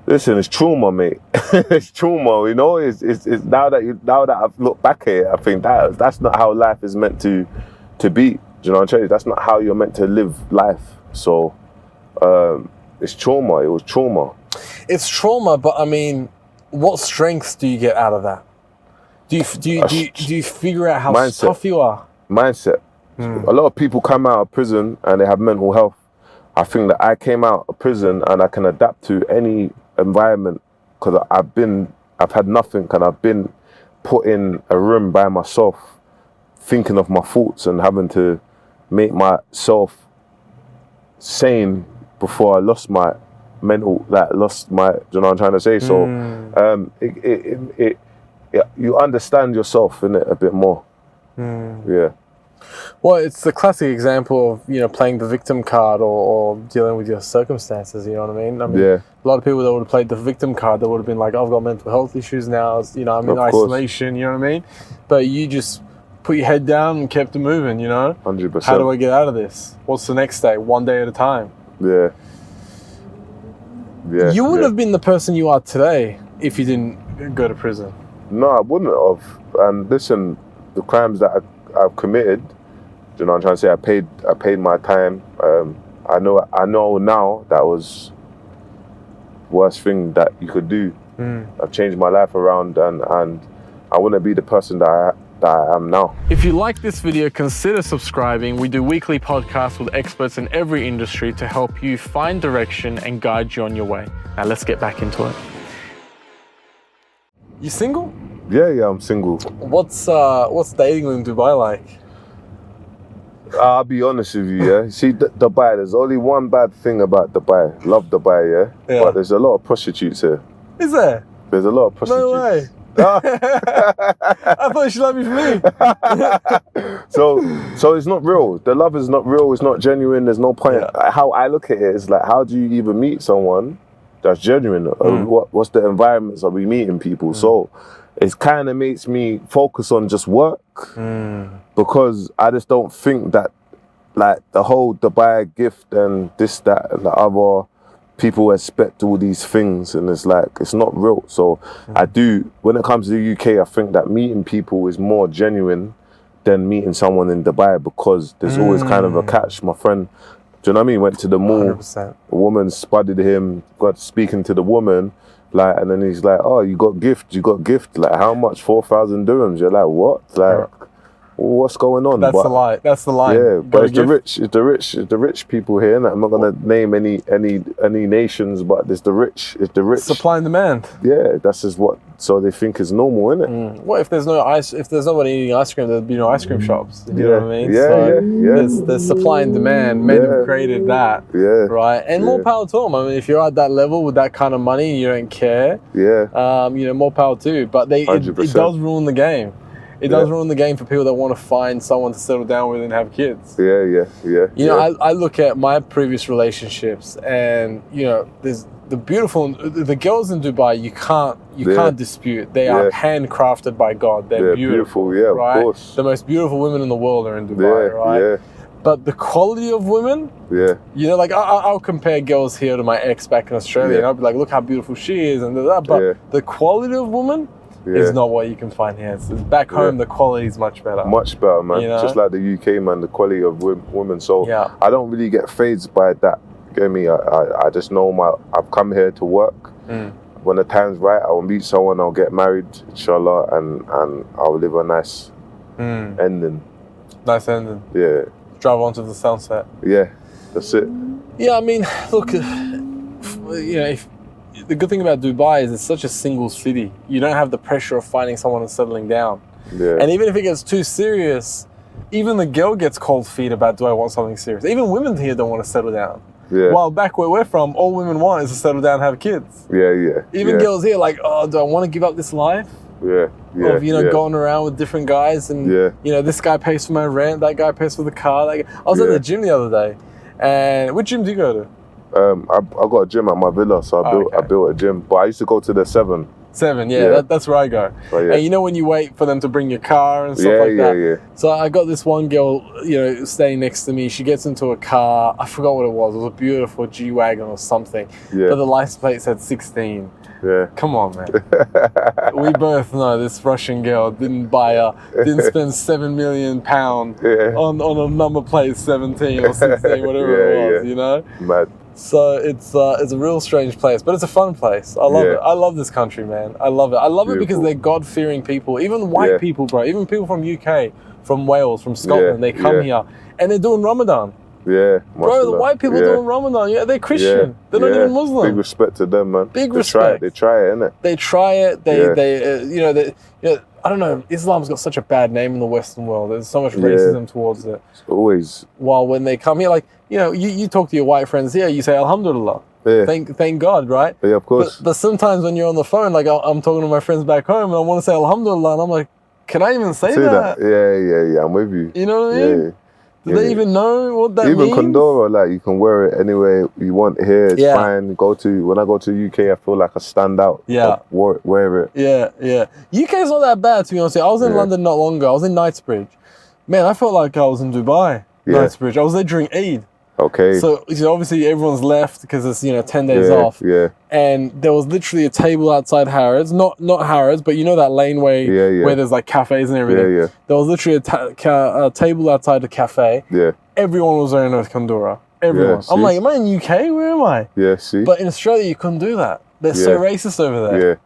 Listen, it's trauma, mate. It's trauma, you know. It's now that I've looked back at it, I think that's not how life is meant to be. Do you know what I'm saying? That's not how you're meant to live life. So it's trauma. It was trauma. It's trauma, but I mean, what strengths do you get out of that? Do you figure out how tough you are? Mindset. A lot of people come out of prison and they have mental health. I think that I came out of prison and I can adapt to any environment, because I've had nothing, and I've been put in a room by myself, thinking of my thoughts and having to make myself sane before I lost my mental, you know what I'm trying to say? So you understand yourself in it a bit more. Yeah. Well, it's the classic example of, you know, playing the victim card or dealing with your circumstances, you know what I mean? A lot of people that would have played the victim card, that would have been like, I've got mental health issues now, you know, I'm in isolation, you know what I mean? But you just put your head down and kept it moving, you know? 100%. How do I get out of this? What's the next day? One day at a time. Yeah. Yeah. You wouldn't have been the person you are today if you didn't go to prison. No, I wouldn't have. And listen, the crimes that I've committed, you know what I'm trying to say, I paid my time. I know now that was the worst thing that you could do. I've changed my life around, and I wouldn't be the person that I am now. If you like this video, consider subscribing. We do weekly podcasts with experts in every industry to help you find direction and guide you on your way. Now let's get back into it. You single? Yeah, I'm single. What's dating in Dubai like? I'll be honest with you, yeah. See, Dubai, there's only one bad thing about Dubai. Love Dubai, yeah? But there's a lot of prostitutes here. Is there? There's a lot of prostitutes. No way. I thought she loved me for me. So it's not real. The love is not real. It's not genuine. There's no point. How I look at it is like, how do you even meet someone that's genuine? What's the environments are we meeting people? So it kind of makes me focus on just work because I just don't think that like the whole Dubai gift and this, that, and the other, people expect all these things and it's like, it's not real. So I do, when it comes to the UK, I think that meeting people is more genuine than meeting someone in Dubai because there's always kind of a catch. My friend, do you know what I mean? Went to the mall, 100%. a woman spotted him, got speaking to the woman, like, and then he's like, oh, you got gift, like how much? 4,000 dirhams. You're like, what? Like, what's going on? That's the lie. That's the lie. Yeah, but it's the rich people here. And I'm not gonna name any nations, but there's the rich. It's the rich. Supply and demand. Yeah, that's just what. So they think is normal, isn't it? What if there's no ice? If there's nobody eating ice cream, there'd be no ice cream shops. You know what I mean? There's supply and demand. Men have created that. Yeah. Right. And more power to them. I mean, if you're at that level with that kind of money and you don't care. Yeah. You know, more power to you. But it does ruin the game. It does ruin the game for people that want to find someone to settle down with and have kids. You know, I look at my previous relationships, and you know, there's the girls in Dubai. You can't dispute. They are handcrafted by God. They're beautiful. Right? Of course. The most beautiful women in the world are in Dubai. Right. But the quality of women, you know, like I'll compare girls here to my ex back in Australia, and I'll be like, look how beautiful she is, and that. But the quality of women. It's not what you can find here. It's back home, the quality is much better. Much better, man. You know? Just like the UK, man, the quality of women. So I don't really get fazed by that. Get me? I just know I've come here to work. When the time's right, I will meet someone, I'll get married, inshallah, and I'll live a nice ending. Nice ending. Yeah. Drive onto the sunset. Yeah, that's it. Yeah, I mean, look, you know, the good thing about Dubai is it's such a single city. You don't have the pressure of finding someone and settling down. Yeah. And even if it gets too serious, even the girl gets cold feet about, do I want something serious? Even women here don't want to settle down. Yeah. While back where we're from, all women want is to settle down and have kids. Even girls here like, oh, do I want to give up this life? Of, you know, going around with different guys and, you know, this guy pays for my rent, that guy pays for the car. I was at the gym the other day. And which gym do you go to? I got a gym at my villa, so I built a gym. But I used to go to the 7. 7, that's where I go. And you know when you wait for them to bring your car and stuff like that? So I got this one girl, you know, staying next to me. She gets into a car. I forgot what it was. It was a beautiful G-Wagon or something. But the license plate said 16. Come on, man. We both know this Russian girl didn't spend £7 million on a number plate 17 or 16, whatever it was, you know? Mad. So it's a real strange place, but it's a fun place. I love it. I love this country, man. I love it. I love it because they're God-fearing people. Even white people, bro. Even people from UK, from Wales, from Scotland, they come here and they're doing Ramadan. Bro, the white people doing Ramadan. They're Christian. They're not even Muslim. Big respect to them, man. Big respect. They try it, innit? They try it. They I don't know. Islam's got such a bad name in the Western world. There's so much racism towards it. It's always. While when they come here, like, you know, you talk to your white friends here, you say Alhamdulillah. Thank God, right? Yeah, of course. But sometimes when you're on the phone, like I'm talking to my friends back home, and I want to say Alhamdulillah, and I'm like, can I even say that? Yeah. I'm with you. You know what I mean? Do they even know what that means? Even Condora, like you can wear it anywhere you want here. It's fine. When I go to UK, I feel like I stand out. Wear it. UK's not that bad, to be honest. I was in London not long ago. I was in Knightsbridge. Man, I felt like I was in Dubai. Knightsbridge. I was there during Eid. Okay. So obviously everyone's left because it's 10 days off. And there was literally a table outside Harrods, not Harrods, but you know that laneway where there's like cafes and everything. There was literally a table outside the cafe. Everyone was wearing a Condora. Everyone. I'm like, am I in UK? Where am I? See. But in Australia, you couldn't do that. They're so racist over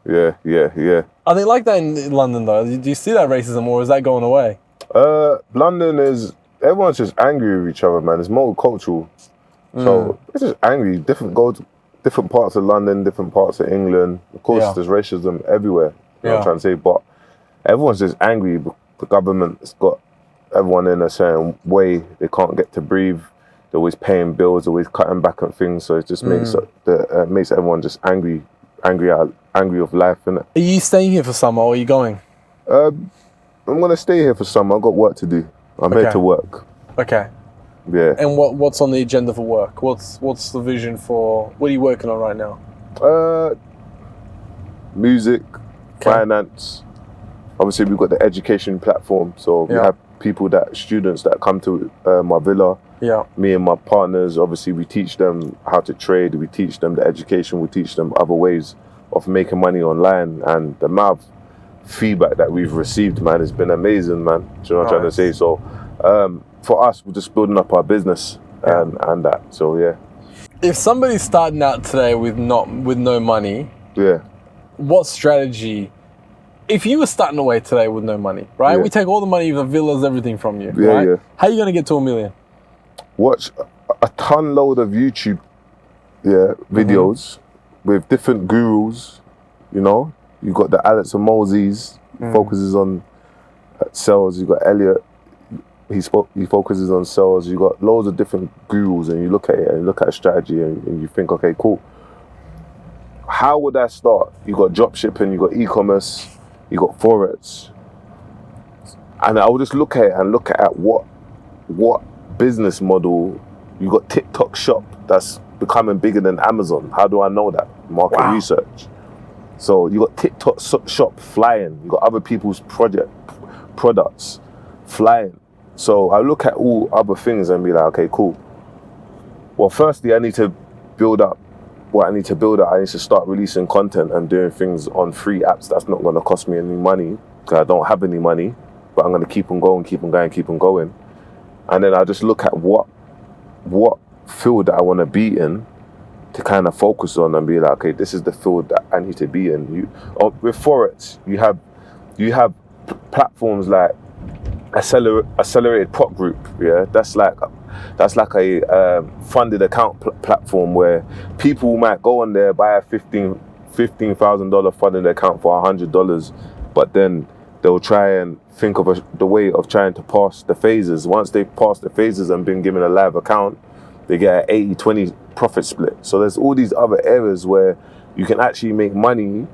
there. Yeah. Are they like that in London though? Do you see that racism, or is that going away? London is. Everyone's just angry with each other, man. It's multicultural. So it's just angry. Go to different parts of London, different parts of England. Of course, there's racism everywhere. You know what I'm trying to say? But everyone's just angry. The government's got everyone in a certain way. They can't get to breathe. They're always paying bills, always cutting back on things. So it just makes everyone just angry of life, innit? Are you staying here for summer, or are you going? I'm going to stay here for summer. I've got work to do. I'm here to work. Okay. Yeah. And what's on the agenda for work? What's the vision for, what are you working on right now? Music, finance. Obviously, we've got the education platform. So we have students that come to my villa. Yeah. Me and my partners, obviously, we teach them how to trade. We teach them the education. We teach them other ways of making money online. And the amount of feedback that we've received, man, has been amazing, man. Do you know what I'm trying to say? So for us, we're just building up our business and that. So, yeah. If somebody's starting out today with no money, what strategy? If you were starting away today with no money, right? We take all the money, the villas, everything from you, right? How are you going to get to $1 million? Watch a ton load of YouTube videos with different gurus, you know. You got the Alex and Moses, focuses on sales. You got Elliot, he focuses on sales. You got loads of different gurus, and you look at it and you look at a strategy and you think, okay, cool. How would I start? You got drop shipping, you got e-commerce, you got forex, and I would just look at it and look at what business model. You got TikTok shop that's becoming bigger than Amazon. How do I know that? Market research. So you got TikTok shop flying. You got other people's products flying. So I look at all other things and be like, okay, cool. Well, firstly, I need to build up what I need to build up. I need to start releasing content and doing things on free apps that's not going to cost me any money, because I don't have any money, but I'm going to keep on going, keep on going, keep on going. And then I just look at what field that I want to be in to kind of focus on and be like, okay, this is the field that I need to be in. With Forex, you have platforms like Accelerated Prop Group, that's like a funded account platform where people might go on there, buy a $15,000 funded account for $100, but then they'll try and think of the way of trying to pass the phases. Once they've passed the phases and been given a live account, they get an 80-20 profit split. So there's all these other areas where you can actually make money,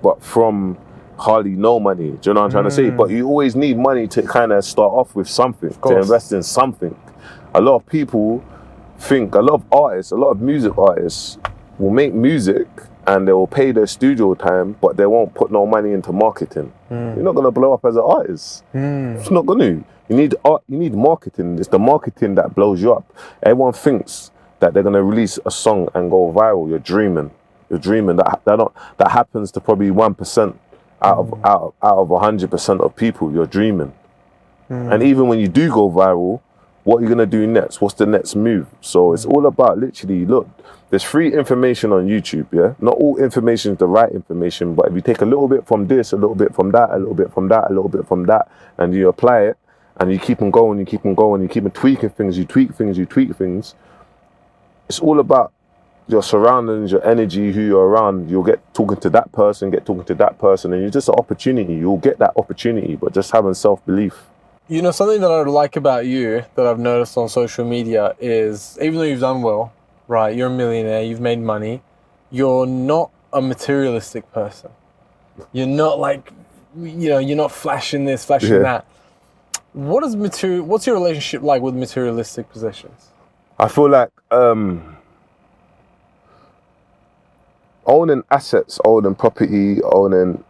but from hardly no money. Do you know what I'm trying to say? But you always need money to kind of start off with something, to invest in something. A lot of people think, a lot of artists, a lot of music artists will make music and they will pay their studio time, but they won't put no money into marketing. You're not gonna blow up as an artist. It's not gonna. You need art. You need marketing. It's the marketing that blows you up. Everyone thinks that they're gonna release a song and go viral. You're dreaming. You're dreaming. That happens to probably 1% out of 100% of people. You're dreaming. And even when you do go viral, what are you gonna do next? What's the next move? So it's all about literally, look, there's free information on YouTube, Not all information is the right information, but if you take a little bit from this, a little bit from that, a little bit from that, a little bit from that, and you apply it, and you keep on going, you keep on going, you keep on tweaking things, you tweak things. It's all about your surroundings, your energy, who you're around. You'll get talking to that person, and you're just an opportunity. You'll get that opportunity, but just having self-belief. You know, something that I like about you that I've noticed on social media is, even though you've done well, right, you're a millionaire, you've made money, you're not a materialistic person. You're not like, you're not flashing this, flashing that. What's your relationship like with materialistic possessions? I feel like owning assets, owning property, owning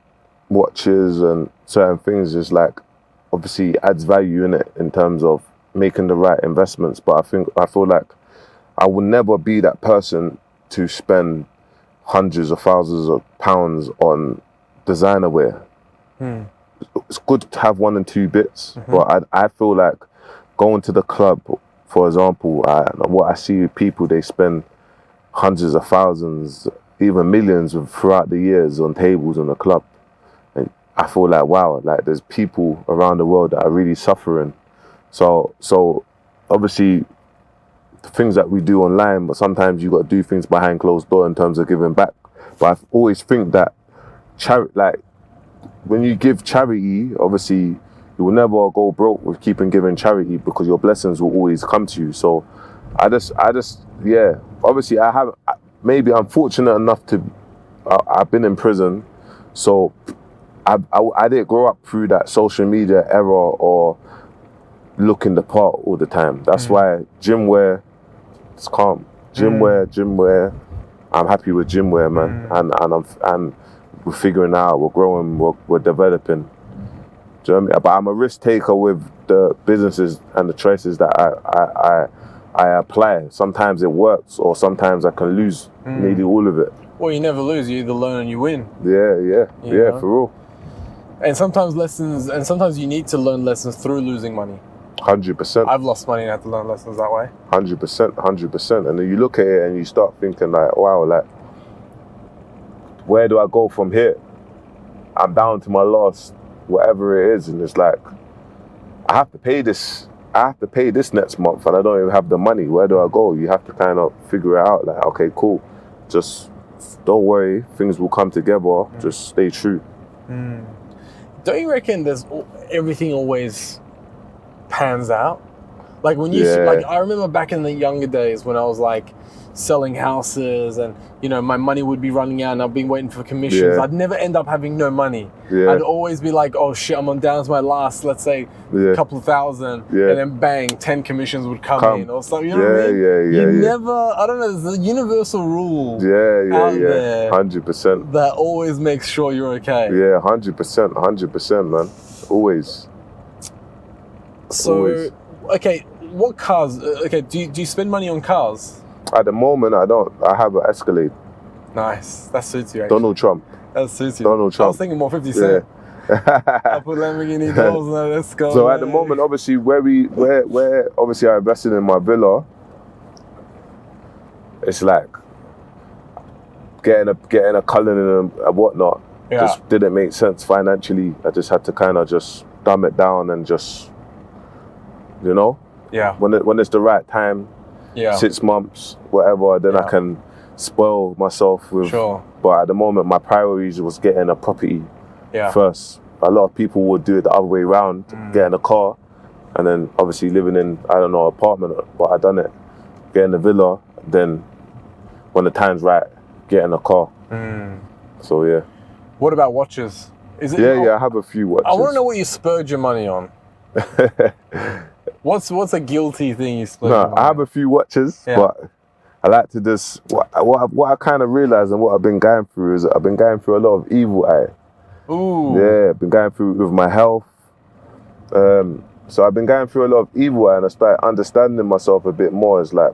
watches and certain things is like, obviously adds value in it in terms of making the right investments. But I feel like I will never be that person to spend hundreds of thousands of pounds on designer wear. It's good to have one and two bits, but I feel like going to the club, for example, what I see with people, they spend hundreds of thousands, even millions throughout the years on tables in the club. And I feel like, wow, like there's people around the world that are really suffering. So obviously the things that we do online, but sometimes you got to do things behind closed door in terms of giving back. But I always think that when you give charity, obviously you will never go broke with keeping giving charity, because your blessings will always come to you. So I just obviously maybe I'm fortunate enough I've been in prison, so I didn't grow up through that social media era or looking the part all the time. That's why gym wear, it's calm. Gym wear. I'm happy with gym wear, man. And we're figuring it out. We're growing. We're developing. Do you know what I mean? But I'm a risk taker with the businesses and the choices that I apply. Sometimes it works, or sometimes I can lose nearly all of it. Well, you never lose. You either learn and you win. Yeah, know? for real. And sometimes you need to learn lessons through losing money. 100%. I've lost money and had to learn lessons that way. 100%. And then you look at it and you start thinking like, wow, like, where do I go from here? I'm down to my last, whatever it is, and it's like, I have to pay this next month, and I don't even have the money. Where do I go? You have to kind of figure it out. Like, okay, cool. Just don't worry, things will come together. Just stay true. Don't you reckon everything always pans out? Like when you like, I remember back in the younger days when I was like selling houses, and you know, my money would be running out and I'd be waiting for commissions. I'd never end up having no money. I'd always be like, oh shit, I'm on down to my last, let's say, couple of thousand, and then bang, 10 commissions would come in or something. You know what I mean? You never, I don't know, there's a universal rule out there 100%. that always makes sure you're okay. Yeah, 100%, man. Always. So, always. Okay, what cars, okay, do you spend money on cars? At the moment, I don't. I have an Escalade. Nice. That suits you, actually. Donald Trump. That suits you. Donald Trump. I was thinking more 50 Cent. I put Lamborghini doors on, let's go. So at the moment, obviously, where obviously I invested in my villa, it's like getting a Cullinan and whatnot just didn't make sense financially. I just had to kind of just dumb it down and just, you know, when it's the right time. 6 months, whatever, then I can spoil myself with. But at the moment, my priorities was getting a property first. A lot of people would do it the other way around, getting a car, and then obviously living in, I don't know, apartment. But I done it, getting a villa, then when the time's right, getting a car. So yeah. What about watches? Is it? I have a few watches. I want to know what you spurred your money on. What's a guilty thing you split? No, I have a few watches, but I like to just what I kind of realized and what I've been going through is I've been going through a lot of evil eye. Ooh. Yeah, I've been going through with my health. So I've been going through a lot of evil eye, and I started understanding myself a bit more. It's like,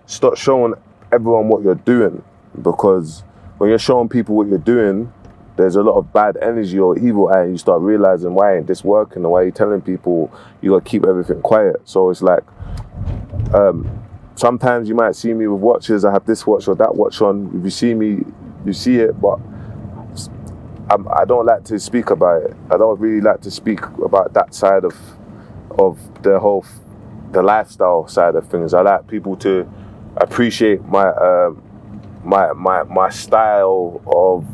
start showing everyone what you're doing, because when you're showing people what you're doing, there's a lot of bad energy or evil eye, and you start realizing, why ain't this working, and why are you telling people you gotta keep everything quiet? So it's like, sometimes you might see me with watches, I have this watch or that watch on. If you see me, you see it, but I don't like to speak about it. I don't really like to speak about that side of the lifestyle side of things. I like people to appreciate my style of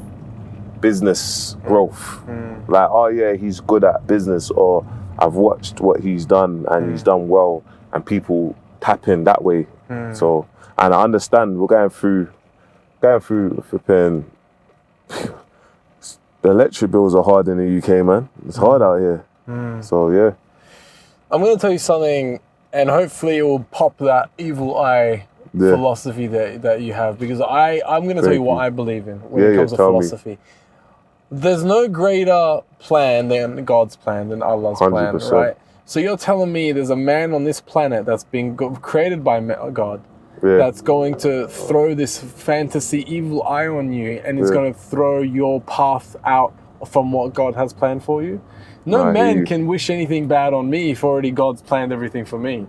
business growth. Like, oh yeah, he's good at business, or I've watched what he's done and he's done well, and people tap in that way. So, and I understand we're going through flipping. The electric bills are hard in the UK, man. It's hard out here. So yeah. I'm going to tell you something, and hopefully it will pop that evil eye philosophy that you have, because I'm going to tell you what I believe in when it comes to philosophy. There's no greater plan than God's plan, than Allah's 100%. Plan, right? So you're telling me there's a man on this planet that's been created by God, that's going to throw this fantasy evil eye on you, and it's going to throw your path out from what God has planned for you? No man can wish anything bad on me if already God's planned everything for me.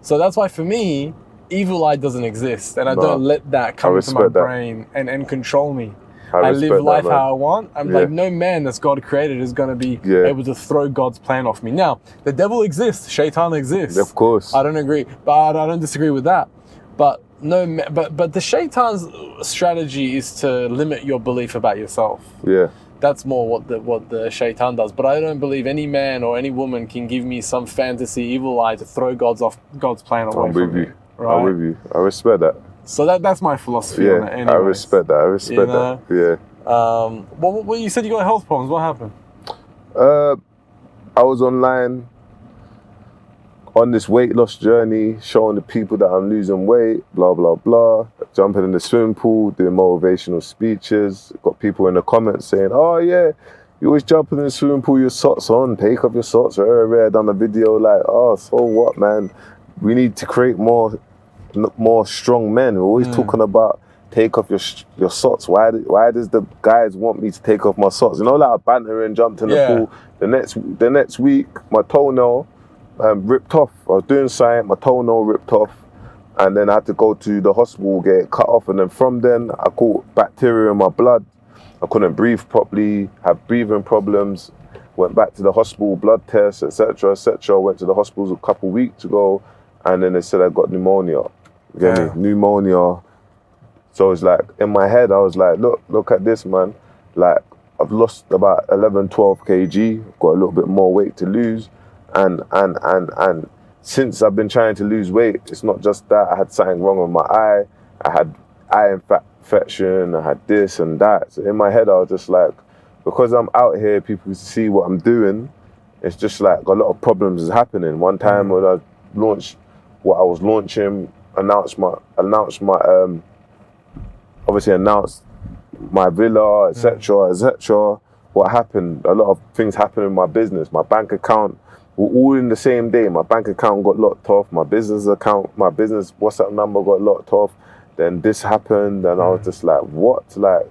So that's why for me, evil eye doesn't exist, and I don't let that come into my brain and control me. I live life how I want. I'm like, no man that's God created is going to be able to throw God's plan off me. Now, the devil exists, Shaitan exists. Of course. I don't agree, but I don't disagree with that. But but the Shaitan's strategy is to limit your belief about yourself. That's more what the Shaitan does. But I don't believe any man or any woman can give me some fantasy evil eye to throw God's plan away from me. Right? I'm with you. I respect that. So that's my philosophy on it anyways. I respect that. Well, you said you got health problems. What happened? I was online on this weight loss journey, showing the people that I'm losing weight, blah, blah, blah. Jumping in the swimming pool, doing motivational speeches. Got people in the comments saying, oh yeah, you always jump in the swimming pool, your socks on, take off your socks. Rare done a video like, oh, so what, man? We need to create more strong men. We're always talking about take off your socks. Why does the guys want me to take off my socks? You know, like I banter and jumped in the pool. The next week, my toenail ripped off. I was doing something, my toenail ripped off, and then I had to go to the hospital, get it cut off, and then from then I caught bacteria in my blood. I couldn't breathe properly, had breathing problems, went back to the hospital, blood tests, etc., etc. Went to the hospital a couple of weeks ago, and then they said I got pneumonia. You get me? Pneumonia. So it's like, in my head, I was like, look at this, man. Like, I've lost about 11, 12 kg, got a little bit more weight to lose. And since I've been trying to lose weight, it's not just that. I had something wrong with my eye. I had eye infection. I had this and that. So in my head, I was just like, because I'm out here, people see what I'm doing. It's just like a lot of problems is happening. One time when I launched what I was launching, announced my villa, etc., etc. What happened? A lot of things happened in my business. My bank account, all in the same day. My bank account got locked off. My business WhatsApp number got locked off. Then this happened, and I was just like, what? Like,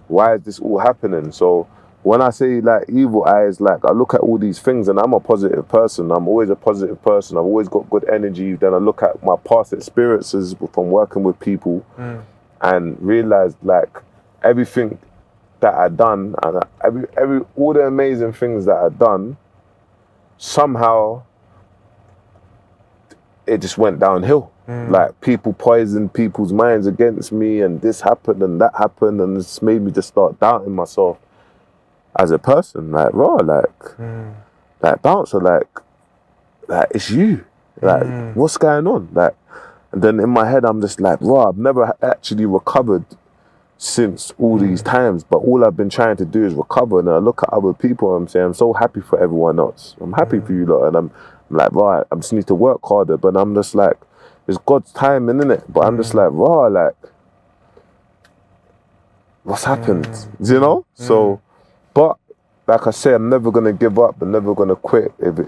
why is this all happening? So when I say like evil eyes, like I look at all these things, and I'm a positive person. I'm always a positive person. I've always got good energy. Then I look at my past experiences from working with people, and realize like everything that I've done, and all the amazing things that I've done, somehow it just went downhill. Like people poisoned people's minds against me, and this happened and that happened, and it's made me just start doubting myself as a person. Like, raw, like bouncer, like it's you. Like, what's going on? Like, and then in my head, I'm just like, raw, I've never actually recovered since all these times, but all I've been trying to do is recover. And I look at other people and I'm saying, I'm so happy for everyone else. I'm happy for you lot. And I'm like, right, I just need to work harder. But I'm just like, it's God's timing, innit? But I'm just like, raw, like, what's happened? You know? So, but like I say, I'm never gonna give up. I'm never gonna quit if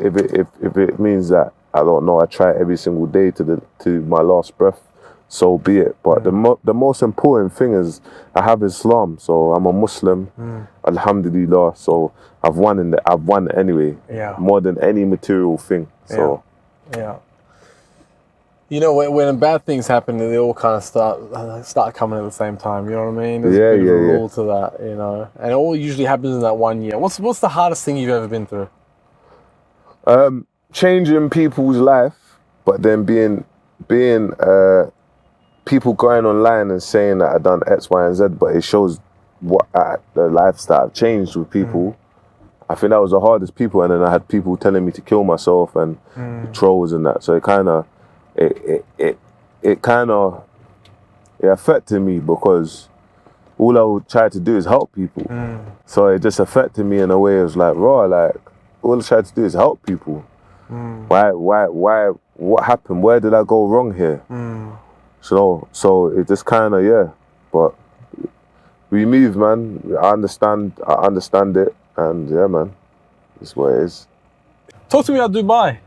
it means that, I don't know, I try every single day to my last breath. So be it. But the most important thing is I have Islam, so I'm a Muslim, alhamdulillah. So I've won anyway. More than any material thing. So you know, when bad things happen, they all kind of start coming at the same time. You know what I mean? There's a bit of a rule to that, you know. And it all usually happens in that 1 year. What's the hardest thing you've ever been through? Changing people's life, but then being people going online and saying that I've done X, Y, and Z, but it shows what the lifestyle I've changed with people. I think that was the hardest people, and then I had people telling me to kill myself and trolls and that. So it kind of it affected me, because all I would try to do is help people. So it just affected me in a way. It was like, raw, like all I tried to do is help people. Why? What happened? Where did I go wrong here? So it just kind of, but we move, man. I understand it, and yeah, man, it's what it is. Talk to me about Dubai.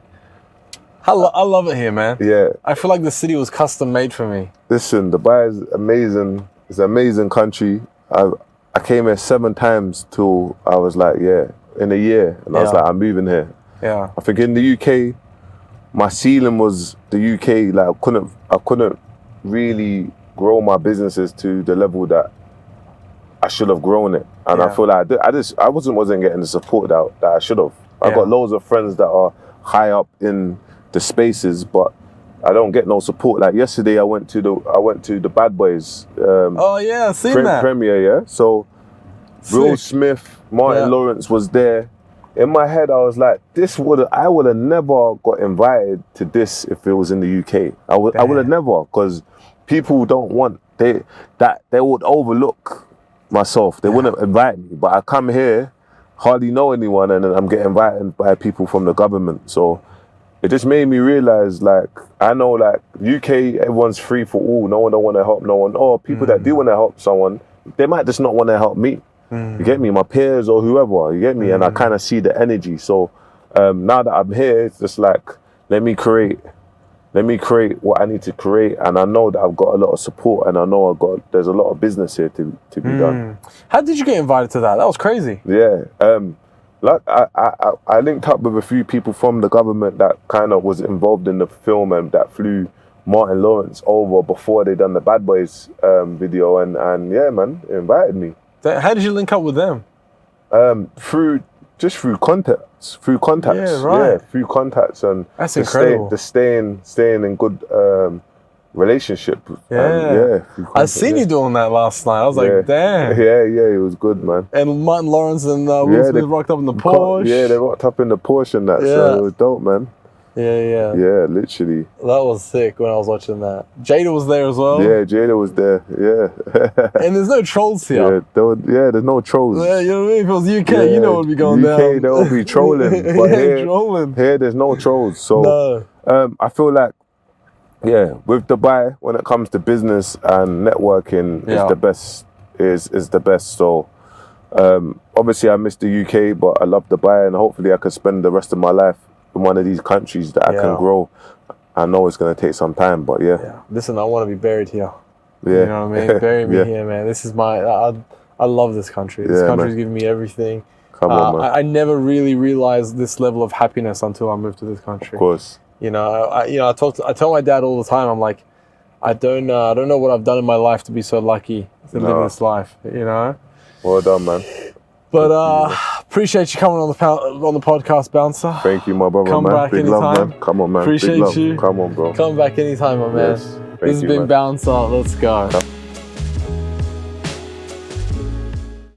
I love it here, man. Yeah. I feel like the city was custom made for me. Listen, Dubai is amazing. It's an amazing country. I came here 7 times till I was like, in a year, and I was like, I'm moving here. Yeah. I think in the UK, my ceiling was the UK. Like I couldn't really grow my businesses to the level that I should have grown it, and I feel like I wasn't getting the support that I should have. I got loads of friends that are high up in the spaces, but I don't get no support. Like yesterday, I went to the Bad Boys. I've seen that premiere. So Will Smith, Martin Lawrence was there. In my head, I was like, I would have never got invited to this if it was in the UK. I would have never, because people don't want, they would overlook myself. They wouldn't invite me. But I come here, hardly know anyone, and then I'm getting invited by people from the government. So it just made me realize, like, I know, like, UK, everyone's free for all. No one don't want to help no one. Or people that do want to help someone, they might just not want to help me. You get me? My peers or whoever, you get me? And I kind of see the energy. So now that I'm here, it's just like, let me create what I need to create. And I know that I've got a lot of support, and I know there's a lot of business here to be done. How did you get invited to that? That was crazy. Yeah. Like I linked up with a few people from the government that kind of was involved in the film, and that flew Martin Lawrence over before they done the Bad Boys video, and yeah, man, it invited me. How did you link up with them? Through contacts. Yeah, right. Yeah, through contacts, and that's incredible. Staying in good relationship. Yeah. I seen you doing that last night. I was like, damn. Yeah, it was good, man. And Martin Lawrence and Will Smith rocked up in the Porsche. Yeah, they rocked up in the Porsche and that, so it was dope, man. Yeah. Yeah, literally. That was sick when I was watching that. Jada was there as well. Yeah, Jada was there. Yeah. And there's no trolls here. There's no trolls. Yeah, you know what I mean? If it was UK, you know what would be going down. UK, they'll be trolling. But here, there's no trolls. So I feel like, with Dubai, when it comes to business and networking, is the best. Is the best. So obviously I miss the UK, but I love Dubai, and hopefully I can spend the rest of my life in one of these countries that I can grow. I know it's going to take some time, but Listen, I want to be buried here. Yeah. You know what I mean? Bury me here, man. This is I love this country. This country's given me everything. Come on, man. I never really realized this level of happiness until I moved to this country. Of course. You know, I tell my dad all the time, I'm like, I don't know what I've done in my life to be so lucky to live this life, you know? Well done, man. But appreciate you coming on the podcast, Bouncer. Thank you, my brother. Come man. back Big anytime. love, man. Come on, man. Appreciate Big love. you. Come on, bro. Come back anytime, my man. Yes. This has been Bouncer. Let's go.